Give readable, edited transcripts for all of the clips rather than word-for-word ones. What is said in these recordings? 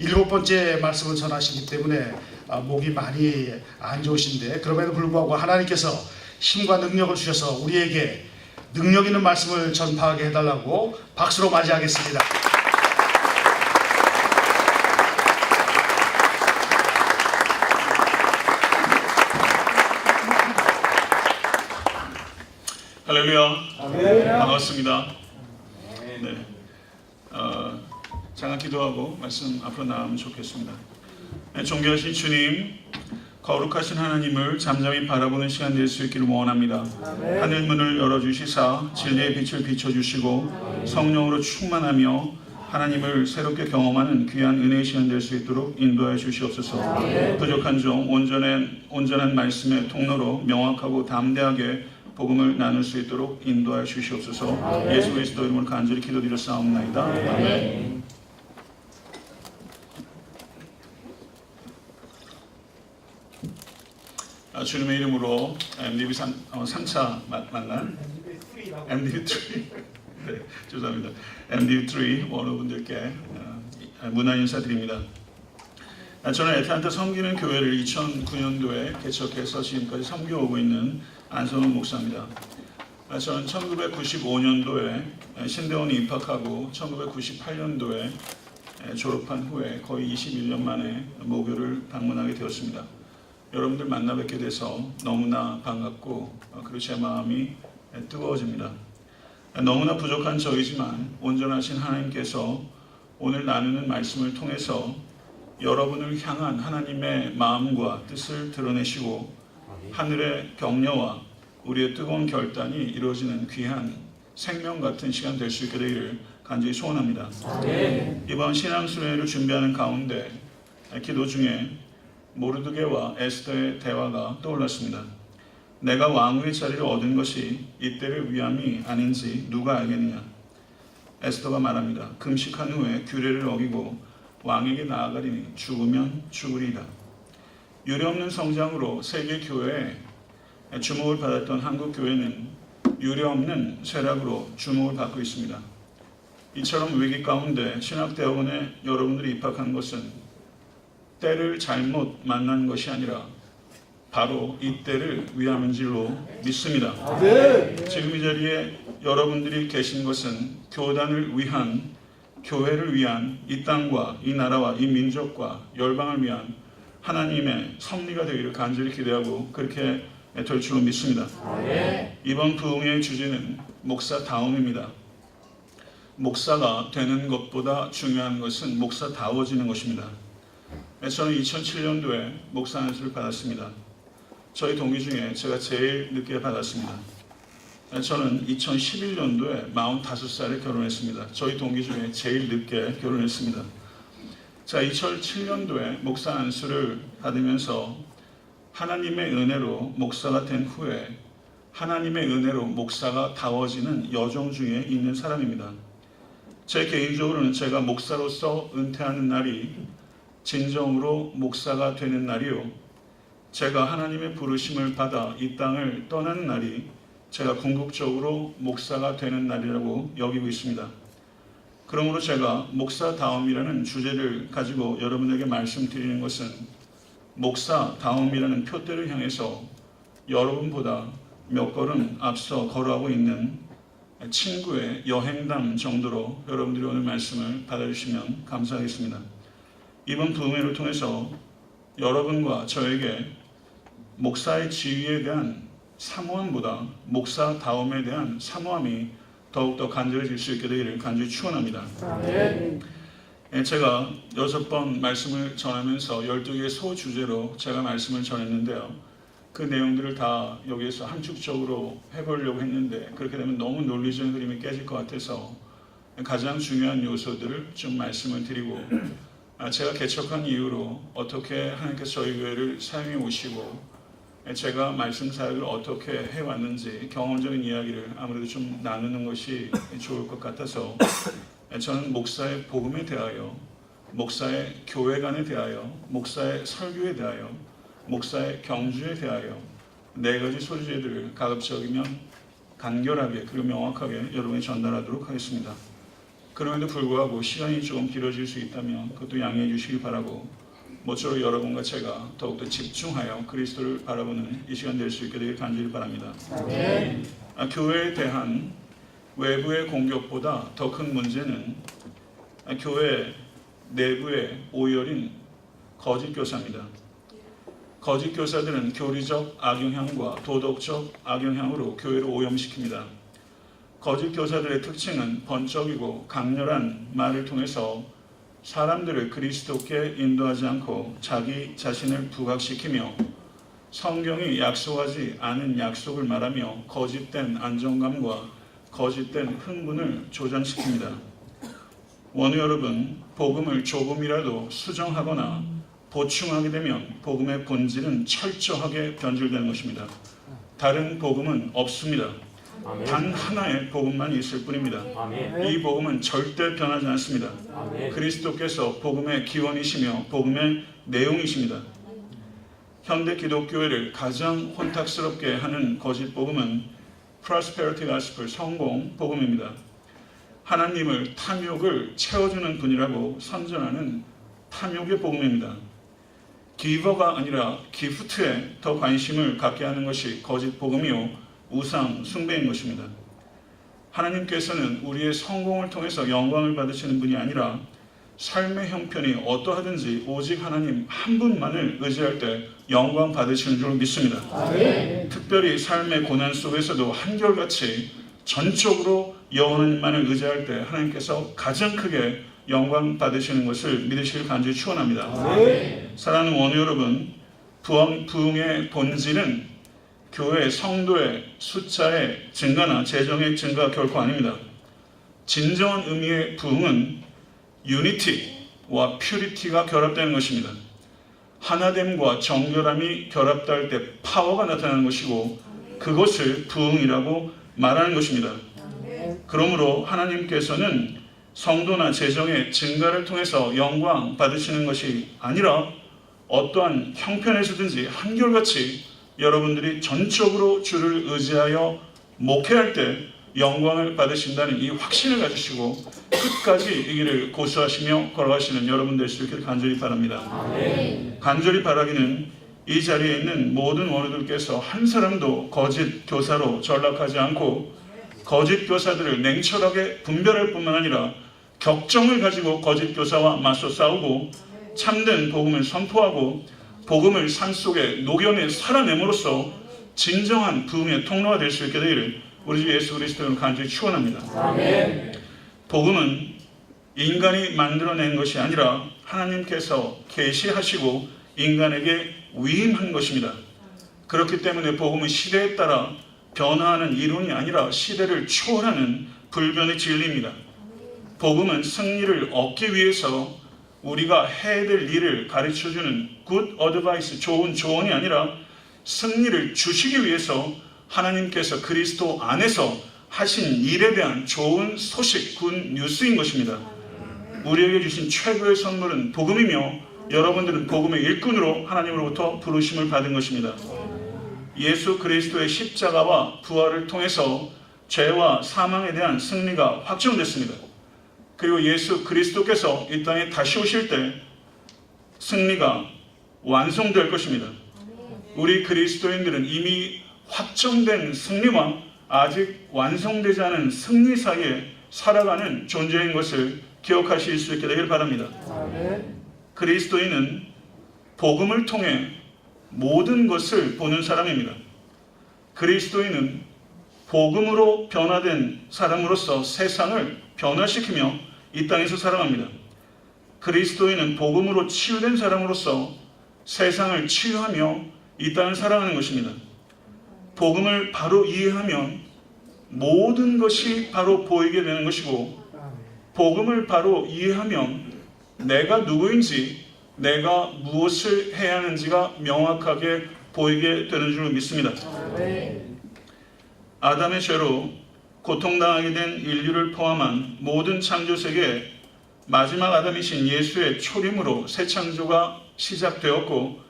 7번째 말씀을 전하시기 때문에 목이 많이 안 좋으신데, 그럼에도 불구하고 하나님께서 힘과 능력을 주셔서 우리에게 능력 있는 말씀을 전파하게 해달라고 박수로 맞이하겠습니다. 할렐루야. 아멘. 반갑습니다. 네. 잠깐 기도하고 말씀 앞으로 나가면 좋겠습니다. 네, 존귀하신 주님, 거룩하신 하나님을 잠잠히 바라보는 시간 될 수 있기를 원합니다. 아멘. 하늘 문을 열어주시사 진리의 빛을 비춰주시고 성령으로 충만하며 하나님을 새롭게 경험하는 귀한 은혜의 시간 될 수 있도록 인도하여 주시옵소서. 아멘. 부족한 종 온전한 말씀의 통로로 명확하고 담대하게 복음을 나눌 수 있도록 인도하여 주시옵소서. 아멘. 예수 그리스도 이름으로 간절히 기도드렸사옵나이다. 아멘. 주님의 이름으로 MDB 3차 맞나요? MDB 3. 네, 죄송합니다. MDB 3 원어분들께 문안 인사드립니다. 저는 애틀랜타 섬기는 교회를 2009년도에 개척해서 지금까지 섬겨오고 있는 안성훈 목사입니다. 저는 1995년도에 신대원에 입학하고 1998년도에 졸업한 후에 거의 21년 만에 모교를 방문하게 되었습니다. 여러분들 만나 뵙게 돼서 너무나 반갑고 그리고 제 마음이 뜨거워집니다. 너무나 부족한 저이지만 온전하신 하나님께서 오늘 나누는 말씀을 통해서 여러분을 향한 하나님의 마음과 뜻을 드러내시고 하늘의 격려와 우리의 뜨거운 결단이 이루어지는 귀한 생명 같은 시간 될 수 있게 되기를 간절히 소원합니다. 네. 이번 신앙수련회를 준비하는 가운데 기도 중에 모르드게와 에스더의 대화가 떠올랐습니다. 내가 왕후의 자리를 얻은 것이 이때를 위함이 아닌지 누가 알겠느냐. 에스더가 말합니다. 금식한 후에 규례를 어기고 왕에게 나아가리니 죽으면 죽으리이다. 유례없는 성장으로 세계 교회에 주목을 받았던 한국 교회는 유례없는 쇠락으로 주목을 받고 있습니다. 이처럼 위기 가운데 신학대학원에 여러분들이 입학한 것은 때를 잘못 만난 것이 아니라 바로 이 때를 위함인 줄로 믿습니다. 네. 지금 이 자리에 여러분들이 계신 것은 교단을 위한, 교회를 위한, 이 땅과 이 나라와 이 민족과 열방을 위한 하나님의 섭리가 되기를 간절히 기대하고 그렇게 될 줄로 믿습니다. 네. 이번 부흥의 주제는 목사다움입니다. 목사가 되는 것보다 중요한 것은 목사다워지는 것입니다. 저는 2007년도에 목사 안수를 받았습니다. 저희 동기 중에 제가 제일 늦게 받았습니다. 저는 2011년도에 45살에 결혼했습니다. 저희 동기 중에 제일 늦게 결혼했습니다. 자, 2007년도에 목사 안수를 받으면서 하나님의 은혜로 목사가 된 후에 하나님의 은혜로 목사가 다워지는 여정 중에 있는 사람입니다. 제 개인적으로는 제가 목사로서 은퇴하는 날이 진정으로 목사가 되는 날이요, 제가 하나님의 부르심을 받아 이 땅을 떠나는 날이 제가 궁극적으로 목사가 되는 날이라고 여기고 있습니다. 그러므로 제가 목사다움이라는 주제를 가지고 여러분에게 말씀드리는 것은 목사다움이라는 표대를 향해서 여러분보다 몇 걸음 앞서 걸어가고 있는 친구의 여행담 정도로 여러분들이 오늘 말씀을 받아주시면 감사하겠습니다. 이번 부흥회를 통해서 여러분과 저에게 목사의 지위에 대한 사모함보다 목사다움에 대한 사모함이 더욱더 간절해질 수 있게 되기를 간절히 축원합니다. 제가 6번 말씀을 전하면서 12개의 소주제로 제가 말씀을 전했는데요. 그 내용들을 다 여기에서 함축적으로 해보려고 했는데 그렇게 되면 너무 논리적인 흐름이 깨질 것 같아서 가장 중요한 요소들을 좀 말씀을 드리고, 제가 개척한 이후로 어떻게 하나님께서 저희 교회를 사용해 오시고 제가 말씀 사역을 어떻게 해왔는지 경험적인 이야기를 아무래도 좀 나누는 것이 좋을 것 같아서 저는 목사의 복음에 대하여, 목사의 교회관에 대하여, 목사의 설교에 대하여, 목사의 경주에 대하여 4가지 소주제들을 가급적이면 간결하게 그리고 명확하게 여러분에 전달하도록 하겠습니다. 그럼에도 불구하고 시간이 조금 길어질 수 있다면 그것도 양해해 주시기 바라고, 모쪼록 여러분과 제가 더욱더 집중하여 그리스도를 바라보는 이 시간 될 수 있게 되길 간절히 바랍니다. 교회에 대한 외부의 공격보다 더 큰 문제는 교회 내부의 오열인 거짓 교사입니다. 거짓 교사들은 교리적 악영향과 도덕적 악영향으로 교회를 오염시킵니다. 거짓 교사들의 특징은 번쩍이고 강렬한 말을 통해서 사람들을 그리스도께 인도하지 않고 자기 자신을 부각시키며 성경이 약속하지 않은 약속을 말하며 거짓된 안정감과 거짓된 흥분을 조장시킵니다. 원우 여러분, 복음을 조금이라도 수정하거나 보충하게 되면 복음의 본질은 철저하게 변질되는 것입니다. 다른 복음은 없습니다. 아멘. 단 하나의 복음만 있을 뿐입니다. 아멘. 이 복음은 절대 변하지 않습니다. 아멘. 그리스도께서 복음의 기원이시며 복음의 내용이십니다. 현대 기독교회를 가장 혼탁스럽게 하는 거짓 복음은 Prosperity Gospel, 성공 복음입니다. 하나님을 탐욕을 채워주는 분이라고 선전하는 탐욕의 복음입니다. 기버가 아니라 기프트에 더 관심을 갖게 하는 것이 거짓 복음이요 우상 숭배인 것입니다. 하나님께서는 우리의 성공을 통해서 영광을 받으시는 분이 아니라 삶의 형편이 어떠하든지 오직 하나님 한 분만을 의지할 때 영광 받으시는 줄 믿습니다. 아멘. 특별히 삶의 고난 속에서도 한결같이 전적으로 여호와님만을 의지할 때 하나님께서 가장 크게 영광 받으시는 것을 믿으시길 간절히 축원합니다. 아멘. 사랑하는 원우 여러분, 부흥의 본질은 교회 성도의 숫자의 증가나 재정의 증가가 결코 아닙니다. 진정한 의미의 부흥은 유니티와 퓨리티가 결합되는 것입니다. 하나됨과 정결함이 결합될 때 파워가 나타나는 것이고 그것을 부흥이라고 말하는 것입니다. 그러므로 하나님께서는 성도나 재정의 증가를 통해서 영광 받으시는 것이 아니라 어떠한 형편에서든지 한결같이 여러분들이 전적으로 주를 의지하여 목회할 때 영광을 받으신다는 이 확신을 가지시고 끝까지 이 길을 고수하시며 걸어가시는 여러분 될 수 있기를 간절히 바랍니다. 아멘. 간절히 바라기는 이 자리에 있는 모든 원우들께서 한 사람도 거짓 교사로 전락하지 않고 거짓 교사들을 냉철하게 분별할 뿐만 아니라 격정을 가지고 거짓 교사와 맞서 싸우고 참된 복음을 선포하고 복음을 삶 속에 녹여내 살아냄으로써 진정한 부흥의 통로가 될 수 있게 되기를 우리 주 예수 그리스도를 간절히 축원합니다. 아멘. 복음은 인간이 만들어낸 것이 아니라 하나님께서 계시하시고 인간에게 위임한 것입니다. 그렇기 때문에 복음은 시대에 따라 변화하는 이론이 아니라 시대를 초월하는 불변의 진리입니다. 복음은 승리를 얻기 위해서 우리가 해야 될 일을 가르쳐주는 good advice, 좋은 조언이 아니라 승리를 주시기 위해서 하나님께서 그리스도 안에서 하신 일에 대한 좋은 소식, 굿 뉴스인 것입니다. 우리에게 주신 최고의 선물은 복음이며 여러분들은 복음의 일꾼으로 하나님으로부터 부르심을 받은 것입니다. 예수 그리스도의 십자가와 부활을 통해서 죄와 사망에 대한 승리가 확정됐습니다. 그리고 예수 그리스도께서 이 땅에 다시 오실 때 승리가 완성될 것입니다. 우리 그리스도인들은 이미 확정된 승리와 아직 완성되지 않은 승리 사이에 살아가는 존재인 것을 기억하실 수 있게 되길 바랍니다. 그리스도인은 복음을 통해 모든 것을 보는 사람입니다. 그리스도인은 복음으로 변화된 사람으로서 세상을 변화시키며 이 땅에서 살아갑니다. 그리스도인은 복음으로 치유된 사람으로서 세상을 치유하며 이 땅을 살아가는 것입니다. 복음을 바로 이해하면 모든 것이 바로 보이게 되는 것이고 복음을 바로 이해하면 내가 누구인지 내가 무엇을 해야 하는지가 명확하게 보이게 되는 줄 믿습니다. 아담의 죄로 고통당하게 된 인류를 포함한 모든 창조 세계에 마지막 아담이신 예수의 초림으로 새 창조가 시작되었고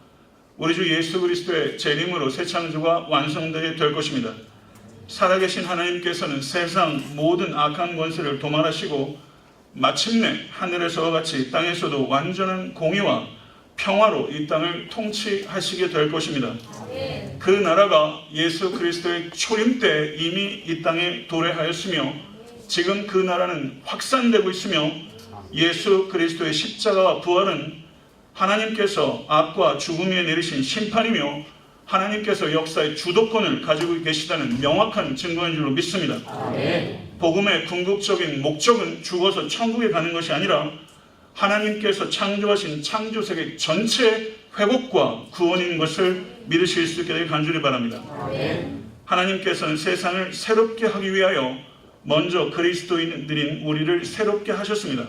우리 주 예수 그리스도의 재림으로 새 창조가 완성되게 될 것입니다. 살아계신 하나님께서는 세상 모든 악한 권세를 도말하시고 마침내 하늘에서와 같이 땅에서도 완전한 공의와 평화로 이 땅을 통치하시게 될 것입니다. 그 나라가 예수 그리스도의 초림 때 이미 이 땅에 도래하였으며 지금 그 나라는 확산되고 있으며 예수 그리스도의 십자가와 부활은 하나님께서 악과 죽음 위에 내리신 심판이며 하나님께서 역사의 주도권을 가지고 계시다는 명확한 증거인 줄로 믿습니다. 복음의 궁극적인 목적은 죽어서 천국에 가는 것이 아니라 하나님께서 창조하신 창조세계 전체의 회복과 구원인 것을 믿으실 수 있게 되길 간절히 바랍니다. 하나님께서는 세상을 새롭게 하기 위하여 먼저 그리스도인들인 우리를 새롭게 하셨습니다.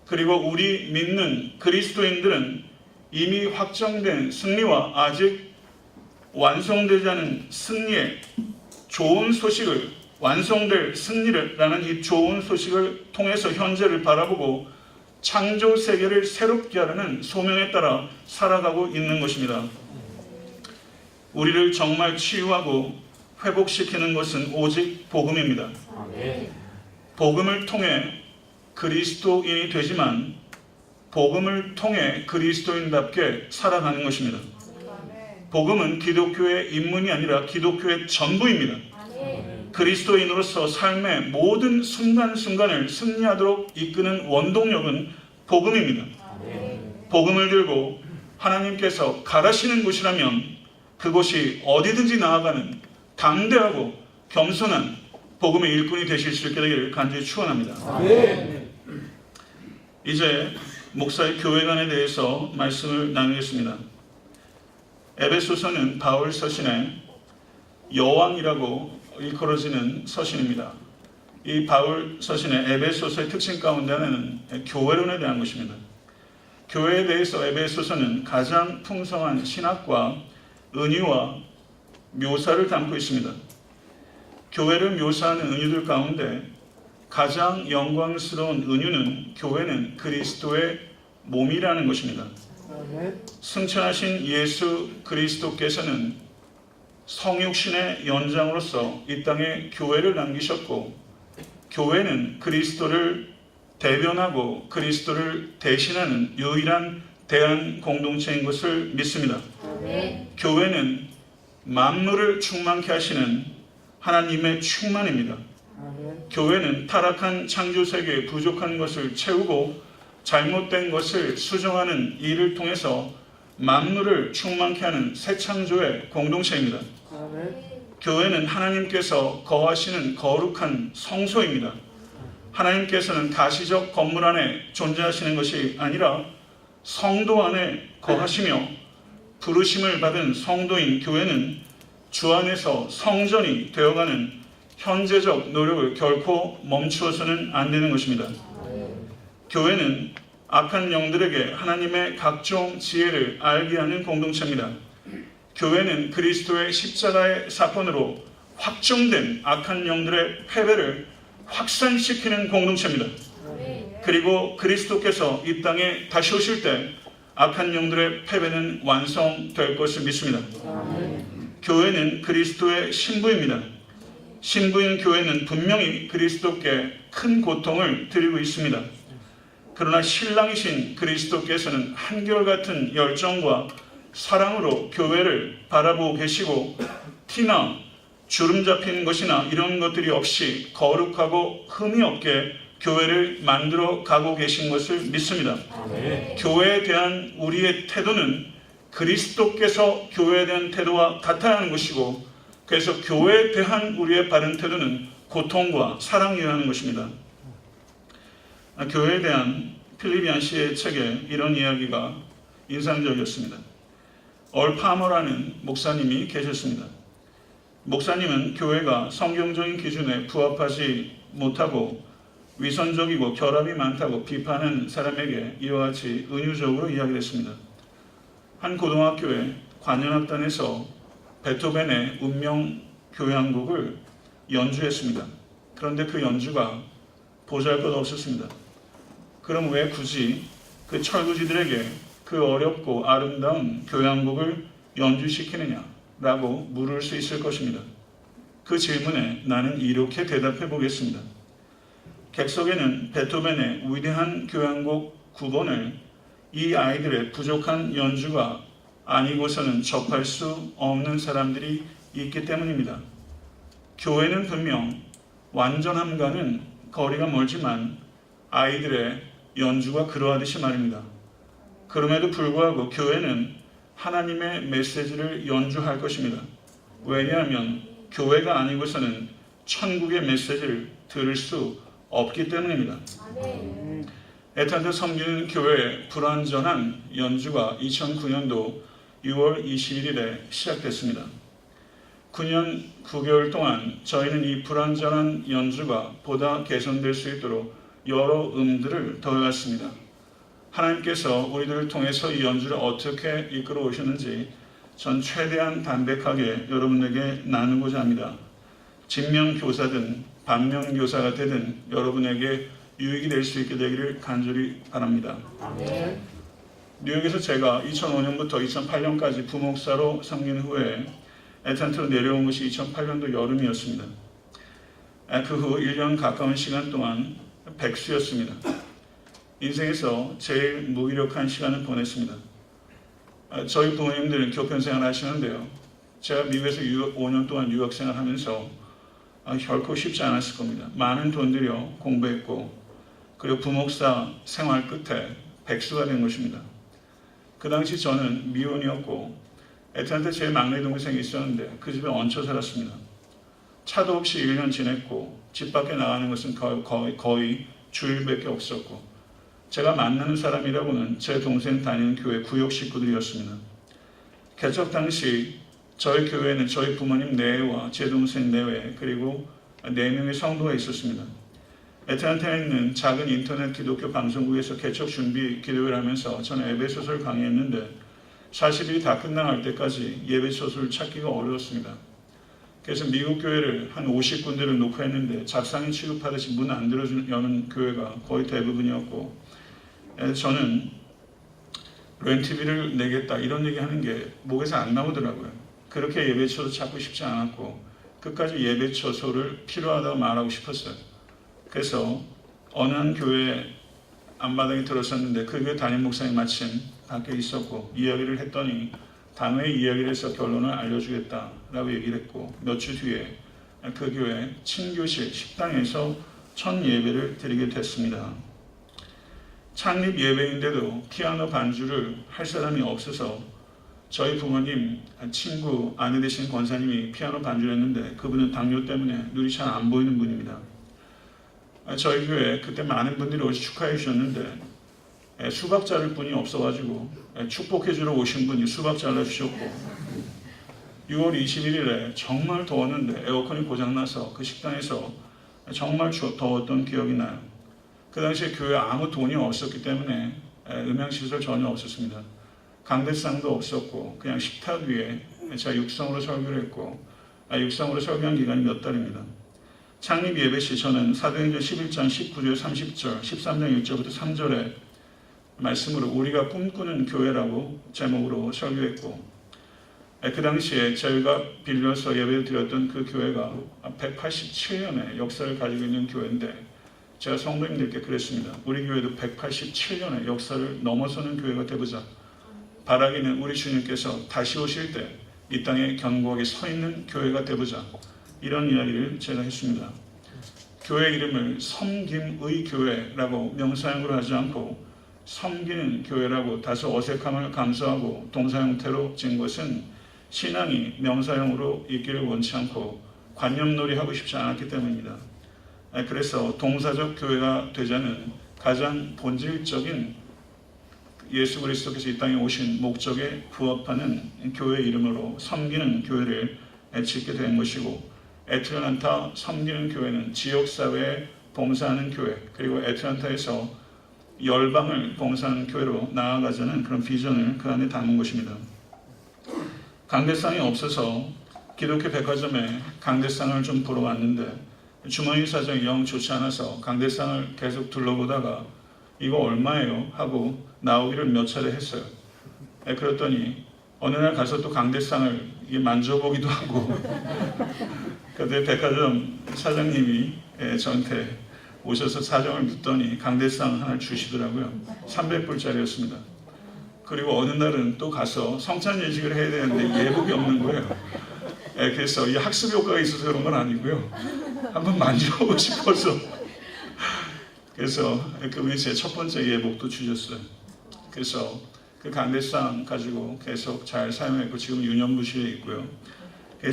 그리고 우리 믿는 그리스도인들은 이미 확정된 승리와 아직 완성되지 않은 승리의 좋은 소식을, 완성될 승리라는 이 좋은 소식을 통해서 현재를 바라보고 창조 세계를 새롭게 하려는 소명에 따라 살아가고 있는 것입니다. 우리를 정말 치유하고 회복시키는 것은 오직 복음입니다. 복음을 통해 그리스도인이 되지만 복음을 통해 그리스도인답게 살아가는 것입니다. 복음은 기독교의 입문이 아니라 기독교의 전부입니다. 그리스도인으로서 삶의 모든 순간순간을 승리하도록 이끄는 원동력은 복음입니다. 복음을 들고 하나님께서 가라시는 곳이라면 그곳이 어디든지 나아가는 담대하고 겸손한 복음의 일꾼이 되실 수 있게 되기를 간절히 축원합니다. 이제 목사의 교회관에 대해서 말씀을 나누겠습니다. 에베소서는 바울 서신의 여왕이라고 일컬어지는 서신입니다. 이 바울 서신의 에베소서의 특징 가운데 하나는 교회론에 대한 것입니다. 교회에 대해서 에베소서는 가장 풍성한 신학과 은유와 묘사를 담고 있습니다. 교회를 묘사하는 은유들 가운데 가장 영광스러운 은유는 교회는 그리스도의 몸이라는 것입니다. 승천하신 예수 그리스도께서는 성육신의 연장으로서 이 땅에 교회를 남기셨고 교회는 그리스도를 대변하고 그리스도를 대신하는 유일한 대한 공동체인 것을 믿습니다. 교회는 만물을 충만케 하시는 하나님의 충만입니다. 교회는 타락한 창조세계에 부족한 것을 채우고 잘못된 것을 수정하는 일을 통해서 만물을 충만케 하는 새 창조의 공동체입니다. 교회는 하나님께서 거하시는 거룩한 성소입니다. 하나님께서는 가시적 건물 안에 존재하시는 것이 아니라 성도 안에 거하시며 부르심을 받은 성도인 교회는 주 안에서 성전이 되어가는 현재적 노력을 결코 멈추어서는 안 되는 것입니다. 교회는 악한 영들에게 하나님의 각종 지혜를 알게 하는 공동체입니다. 교회는 그리스도의 십자가의 사건으로 확정된 악한 영들의 패배를 확산시키는 공동체입니다. 그리고 그리스도께서 이 땅에 다시 오실 때 악한 영들의 패배는 완성될 것을 믿습니다. 교회는 그리스도의 신부입니다. 신부인 교회는 분명히 그리스도께 큰 고통을 드리고 있습니다. 그러나 신랑이신 그리스도께서는 한결같은 열정과 사랑으로 교회를 바라보고 계시고 티나 주름 잡힌 것이나 이런 것들이 없이 거룩하고 흠이 없게 교회를 만들어 가고 계신 것을 믿습니다. 교회에 대한 우리의 태도는 그리스도께서 교회에 대한 태도와 같아야 하는 것이고 그래서 교회에 대한 우리의 바른 태도는 고통과 사랑이어야 하는 것입니다. 교회에 대한 필리비안 씨의 책에 이런 이야기가 인상적이었습니다. 얼 파머라는 목사님이 계셨습니다. 목사님은 교회가 성경적인 기준에 부합하지 못하고 위선적이고 결함이 많다고 비판한 사람에게 이와 같이 은유적으로 이야기를 했습니다. 한 고등학교의 관현악단에서 베토벤의 운명 교향곡을 연주했습니다. 그런데 그 연주가 보잘것없었습니다. 그럼 왜 굳이 그 철부지들에게 그 어렵고 아름다운 교향곡을 연주시키느냐라고 물을 수 있을 것입니다. 그 질문에 나는 이렇게 대답해 보겠습니다. 객석에는 베토벤의 위대한 교향곡 9번을 이 아이들의 부족한 연주가 아니고서는 접할 수 없는 사람들이 있기 때문입니다. 교회는 분명 완전함과는 거리가 멀지만 아이들의 연주가 그러하듯이 말입니다. 그럼에도 불구하고 교회는 하나님의 메시지를 연주할 것입니다. 왜냐하면 교회가 아니고서는 천국의 메시지를 들을 수 없기 때문입니다. 애타한테 섬기는 교회의 불완전한 연주가 2009년도 6월 21일에 시작됐습니다. 9년 9개월 동안 저희는 이 불완전한 연주가 보다 개선될 수 있도록 여러 음들을 더해왔습니다. 하나님께서 우리들을 통해서 이 연주를 어떻게 이끌어 오셨는지 전 최대한 담백하게 여러분에게 나누고자 합니다. 직명교사든 반면교사가 되든 여러분에게 유익이 될 수 있게 되기를 간절히 바랍니다. 뉴욕에서 제가 2005년부터 2008년까지 부목사로 섬긴 후에 애틀랜타로 내려온 것이 2008년도 여름이었습니다. 그 후 1년 가까운 시간 동안 백수였습니다. 인생에서 제일 무기력한 시간을 보냈습니다. 저희 부모님들은 교편생활 하시는데요. 제가 미국에서 5년 동안 유학생활 하면서 결코 쉽지 않았을 겁니다. 많은 돈 들여 공부했고 그리고 부목사 생활 끝에 백수가 된 것입니다. 그 당시 저는 미혼이었고 애틀랜타에 제 막내 동생이 있었는데 그 집에 얹혀 살았습니다. 차도 없이 1년 지냈고 집 밖에 나가는 것은 거의 주일밖에 없었고 제가 만나는 사람이라고는 제 동생 다니는 교회 구역 식구들이었습니다. 개척 당시 저희 교회에는 저희 부모님 내외와 제 동생 내외 그리고 4명의 성도가 있었습니다. 애틀랜타에 있는 작은 인터넷 기독교 방송국에서 개척 준비 기도를 하면서 저는 예배소설 강의했는데 40일이 다 끝나갈 때까지 예배소설을 찾기가 어려웠습니다. 그래서 미국 교회를 한 50군데를 녹화했는데 작상인 취급하듯이 문 안 열어주는 교회가 거의 대부분이었고 저는 렌트비를 내겠다 이런 얘기하는 게 목에서 안 나오더라고요. 그렇게 예배처도 찾고 싶지 않았고 끝까지 예배처소를 필요하다고 말하고 싶었어요. 그래서 어느 한 교회 앞마당에 들어섰는데 그 교회 담임 목사님 마침 밖에 있었고 이야기를 했더니 단호히 이야기를 해서 결론을 알려주겠다라고 얘기를 했고 몇 주 뒤에 그 교회 친교실 식당에서 첫 예배를 드리게 됐습니다. 창립 예배인데도 피아노 반주를 할 사람이 없어서 저희 부모님 친구 아내 되신 권사님이 피아노 반주를 했는데 그분은 당뇨 때문에 눈이 잘 안 보이는 분입니다. 저희 교회 그때 많은 분들이 오셔서 축하해 주셨는데 수박 자를 분이 없어가지고 축복해 주러 오신 분이 수박 잘라주셨고 6월 21일에 정말 더웠는데 에어컨이 고장나서 그 식당에서 정말 더웠던 기억이 나요. 그 당시에 교회에 아무 돈이 없었기 때문에 음향시설 전혀 없었습니다. 강대상도 없었고 그냥 식탁 위에 제가 육성으로 설교를 했고 육성으로 설교한 기간이 몇 달입니다. 창립 예배 시 저는 사도행전 11장 19절 30절 13장 1절부터 3절에 말씀으로 우리가 꿈꾸는 교회라고 제목으로 설교했고 그 당시에 저희가 빌려서 예배를 드렸던 그 교회가 187년의 역사를 가지고 있는 교회인데 제가 성도님들께 그랬습니다. 우리 교회도 187년의 역사를 넘어서는 교회가 되보자. 바라기는 우리 주님께서 다시 오실 때 이 땅에 견고하게 서 있는 교회가 되보자. 이런 이야기를 제가 했습니다. 교회 이름을 섬김의 교회라고 명사형으로 하지 않고 섬기는 교회라고 다소 어색함을 감수하고 동사 형태로 지은 것은 신앙이 명사형으로 있기를 원치 않고 관념놀이 하고 싶지 않았기 때문입니다. 그래서 동사적 교회가 되자는 가장 본질적인 예수 그리스도께서 이 땅에 오신 목적에 부합하는 교회 이름으로 섬기는 교회를 짓게 된 것이고 애틀랜타 섬기는 교회는 지역사회에 봉사하는 교회 그리고 애틀랜타에서 열방을 봉사하는 교회로 나아가자는 그런 비전을 그 안에 담은 것입니다. 강대상이 없어서 기독교 백화점에 강대상을 좀 보러 왔는데 주머니 사정이 영 좋지 않아서 강대상을 계속 둘러보다가 이거 얼마예요? 하고 나오기를 몇 차례 했어요. 그랬더니 어느 날 가서 또 강대상을 만져보기도 하고 그때 백화점 사장님이 저한테 오셔서 사정을 묻더니 강대상 하나 주시더라고요. 300불짜리였습니다. 그리고 어느 날은 또 가서 성찬 예식을 해야 되는데 예복이 없는 거예요. 그래서 이 학습 효과가 있어서 그런 건 아니고요. 한번 만져보고 싶어서 그래서 그분이 제 첫 번째 예복도 주셨어요. 그래서 그 강대상 가지고 계속 잘 사용했고 지금 유년부실에 있고요.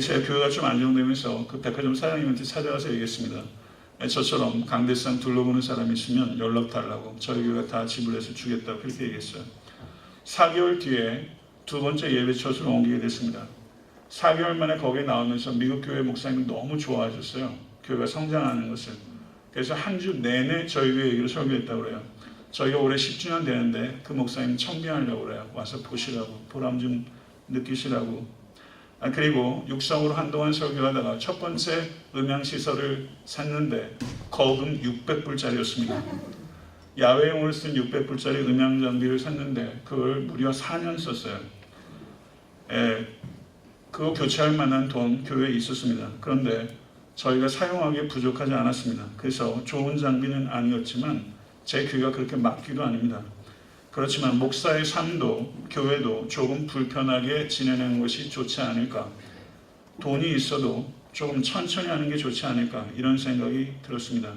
제 교회가 좀 안정되면서 그 백화점 사장님한테 찾아가서 얘기했습니다. 저처럼 강대상 둘러보는 사람이 있으면 연락 달라고 저희 교회가 다 지불해서 주겠다고 그렇게 얘기했어요. 4개월 뒤에 두 번째 예배 처소로 옮기게 됐습니다. 4개월 만에 거기에 나오면서 미국 교회 목사님이 너무 좋아하셨어요. 교회가 성장하는 것을. 그래서 한 주 내내 저희 교회 얘기를 설교했다고 그래요. 저희가 올해 10주년 되는데 그 목사님 청빙하려고 그래요. 와서 보시라고, 보람 좀 느끼시라고. 그리고 육성으로 한동안 설교하다가 첫 번째 음향시설을 샀는데 거금 600불짜리였습니다. 야외용으로 쓴 600불짜리 음향 장비를 샀는데 그걸 무려 4년 썼어요. 그거 교체할 만한 돈 교회에 있었습니다. 그런데 저희가 사용하기에 부족하지 않았습니다. 그래서 좋은 장비는 아니었지만 제 귀가 그렇게 막기도 아닙니다. 그렇지만 목사의 삶도 교회도 조금 불편하게 지내는 것이 좋지 않을까. 돈이 있어도 조금 천천히 하는 게 좋지 않을까 이런 생각이 들었습니다.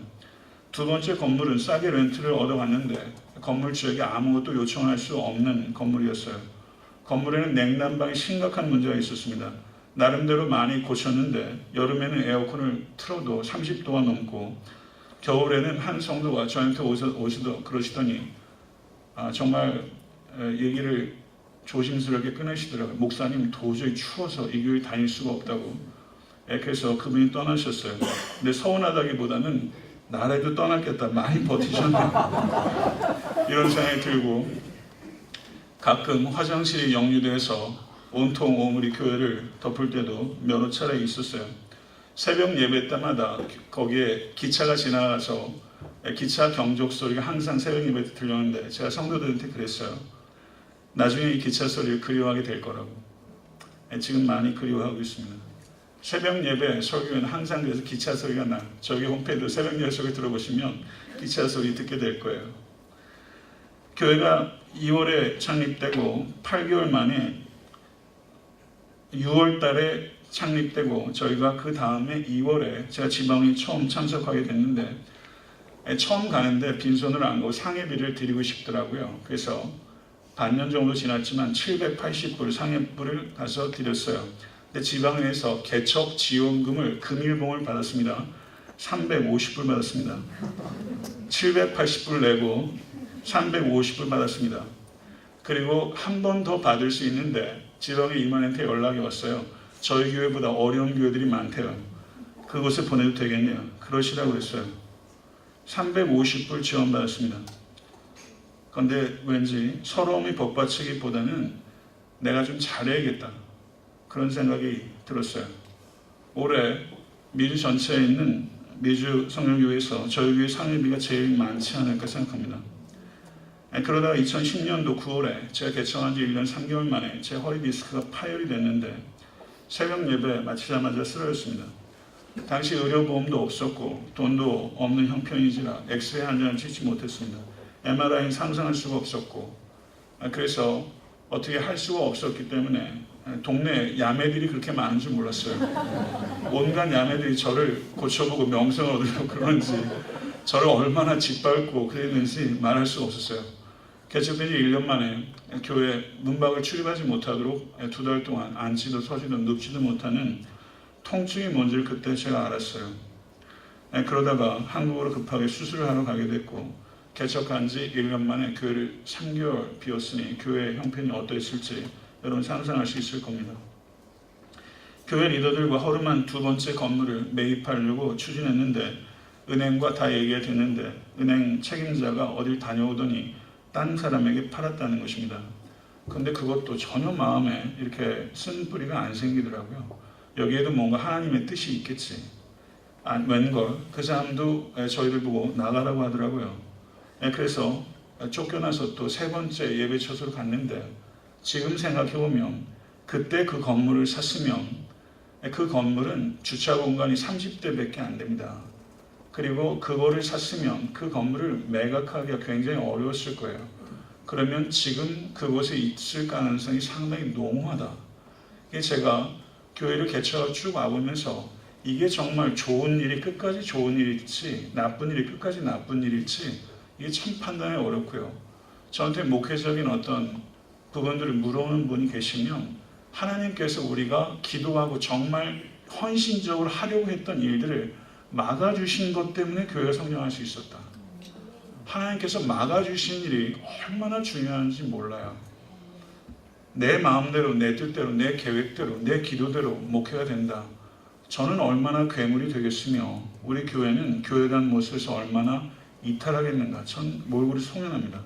두 번째 건물은 싸게 렌트를 얻어갔는데 건물 지역에 아무것도 요청할 수 없는 건물이었어요. 건물에는 냉난방에 심각한 문제가 있었습니다. 나름대로 많이 고쳤는데 여름에는 에어컨을 틀어도 30도가 넘고 겨울에는 한 성도가 저한테 그러시더니 정말 얘기를 조심스럽게 끊으시더라고요. 목사님 도저히 추워서 이 교회 다닐 수가 없다고. 그래서 그분이 떠나셨어요. 근데 서운하다기보다는 나라도 떠났겠다. 많이 버티셨네. 이런 생각이 들고 가끔 화장실이 역류돼서 온통 오므리 교회를 덮을 때도 여러 차례 있었어요. 새벽 예배 때마다 거기에 기차가 지나가서 기차 경적 소리가 항상 새벽 예배 때 들렸는데 제가 성도들한테 그랬어요. 나중에 이 기차 소리를 그리워하게 될 거라고. 지금 많이 그리워하고 있습니다. 새벽 예배 설교는 항상 그래서 기차 소리가 나요. 저기 홈페이지도 새벽 예배 소리 들어보시면 기차 소리 듣게 될 거예요. 교회가 2월에 창립되고 8개월 만에 6월 달에 창립되고 저희가 그 다음에 2월에 제가 지방에 처음 참석하게 됐는데 처음 가는데 빈손으로 안 가고 상해비를 드리고 싶더라고요. 그래서 반년 정도 지났지만 780불 상해비를 가서 드렸어요. 근데 지방에서 개척 지원금을 금일봉을 받았습니다. 350불 받았습니다. 780불 내고 350불 받았습니다. 그리고 한 번 더 받을 수 있는데 지방의 임원한테 연락이 왔어요. 저희 교회보다 어려운 교회들이 많대요. 그곳에 보내도 되겠냐? 그러시라고 했어요. 350불 지원받았습니다. 그런데 왠지 서러움이 복받치기보다는 내가 좀 잘해야겠다. 그런 생각이 들었어요. 올해 미주 전체에 있는 미주 성령교회에서 저희 교회 상회비가 제일 많지 않을까 생각합니다. 그러다가 2010년도 9월에 제가 개청한 지 1년 3개월 만에 제 허리 디스크가 파열이 됐는데 새벽 예배 마치자마자 쓰러졌습니다. 당시 의료보험도 없었고 돈도 없는 형편이지라 엑스레이 한 장을 찍지 못했습니다. MRI는 상상할 수가 없었고 그래서 어떻게 할 수가 없었기 때문에 동네 야매들이 그렇게 많은 줄 몰랐어요. 온갖 야매들이 저를 고쳐보고 명성을 얻으려고 그러는지 저를 얼마나 짓밟고 그랬는지 말할 수가 없었어요. 개척된 지 1년 만에 교회 문밖을 출입하지 못하도록 2달 동안 앉지도 서지도 눕지도 못하는 통증이 뭔지를 그때 제가 알았어요. 그러다가 한국으로 급하게 수술을 하러 가게 됐고 개척한 지 1년 만에 교회를 3개월 비웠으니 교회의 형편이 어떠했을지 여러분 상상할 수 있을 겁니다. 교회 리더들과 허름한 두 번째 건물을 매입하려고 추진했는데 은행과 다 얘기가 됐는데 은행 책임자가 어딜 다녀오더니 딴 사람에게 팔았다는 것입니다. 그런데 그것도 전혀 마음에 이렇게 쓴 뿌리가 안 생기더라고요. 여기에도 뭔가 하나님의 뜻이 있겠지. 웬걸 그 사람도 저희를 보고 나가라고 하더라고요. 그래서 쫓겨나서 또 세 번째 예배 처소로 갔는데 지금 생각해보면 그때 그 건물을 샀으면 그 건물은 주차 공간이 30대밖에 안 됩니다. 그리고 그거를 샀으면 그 건물을 매각하기가 굉장히 어려웠을 거예요. 그러면 지금 그곳에 있을 가능성이 상당히 농후하다. 이게 제가 교회를 개척하고 쭉 와보면서 이게 정말 좋은 일이 끝까지 좋은 일일지 나쁜 일이 끝까지 나쁜 일일지 이게 참 판단이 어렵고요. 저한테 목회적인 어떤 부분들을 물어오는 분이 계시면 하나님께서 우리가 기도하고 정말 헌신적으로 하려고 했던 일들을 막아주신 것 때문에 교회가 성장할 수 있었다. 하나님께서 막아주신 일이 얼마나 중요한지 몰라요. 내 마음대로, 내 뜻대로, 내 계획대로, 내 기도대로 목회가 된다. 저는 얼마나 괴물이 되겠으며 우리 교회는 교회단 모습에서 얼마나 이탈하겠는가. 전 몰골이 송연합니다.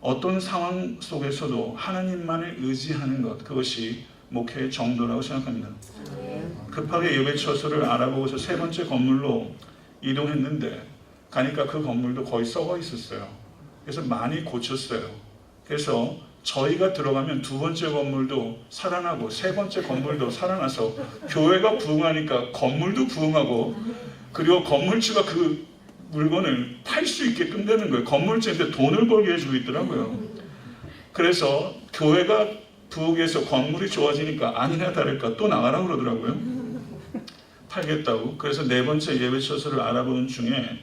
어떤 상황 속에서도 하나님만을 의지하는 것, 그것이 목회의 정도라고 생각합니다. 급하게 예배 처소를 알아보고서 세 번째 건물로 이동했는데 가니까 그 건물도 거의 썩어 있었어요. 그래서 많이 고쳤어요. 그래서 저희가 들어가면 두 번째 건물도 살아나고 세 번째 건물도 살아나서 교회가 부흥하니까 건물도 부흥하고 그리고 건물주가 그 물건을 팔 수 있게끔 되는 거예요. 건물주한테 돈을 벌게 해주고 있더라고요. 그래서 교회가 부흥해서 건물이 좋아지니까 아니나 다를까 또 나가라고 그러더라고요. 팔겠다고. 그래서 네 번째 예배 처소를 알아보는 중에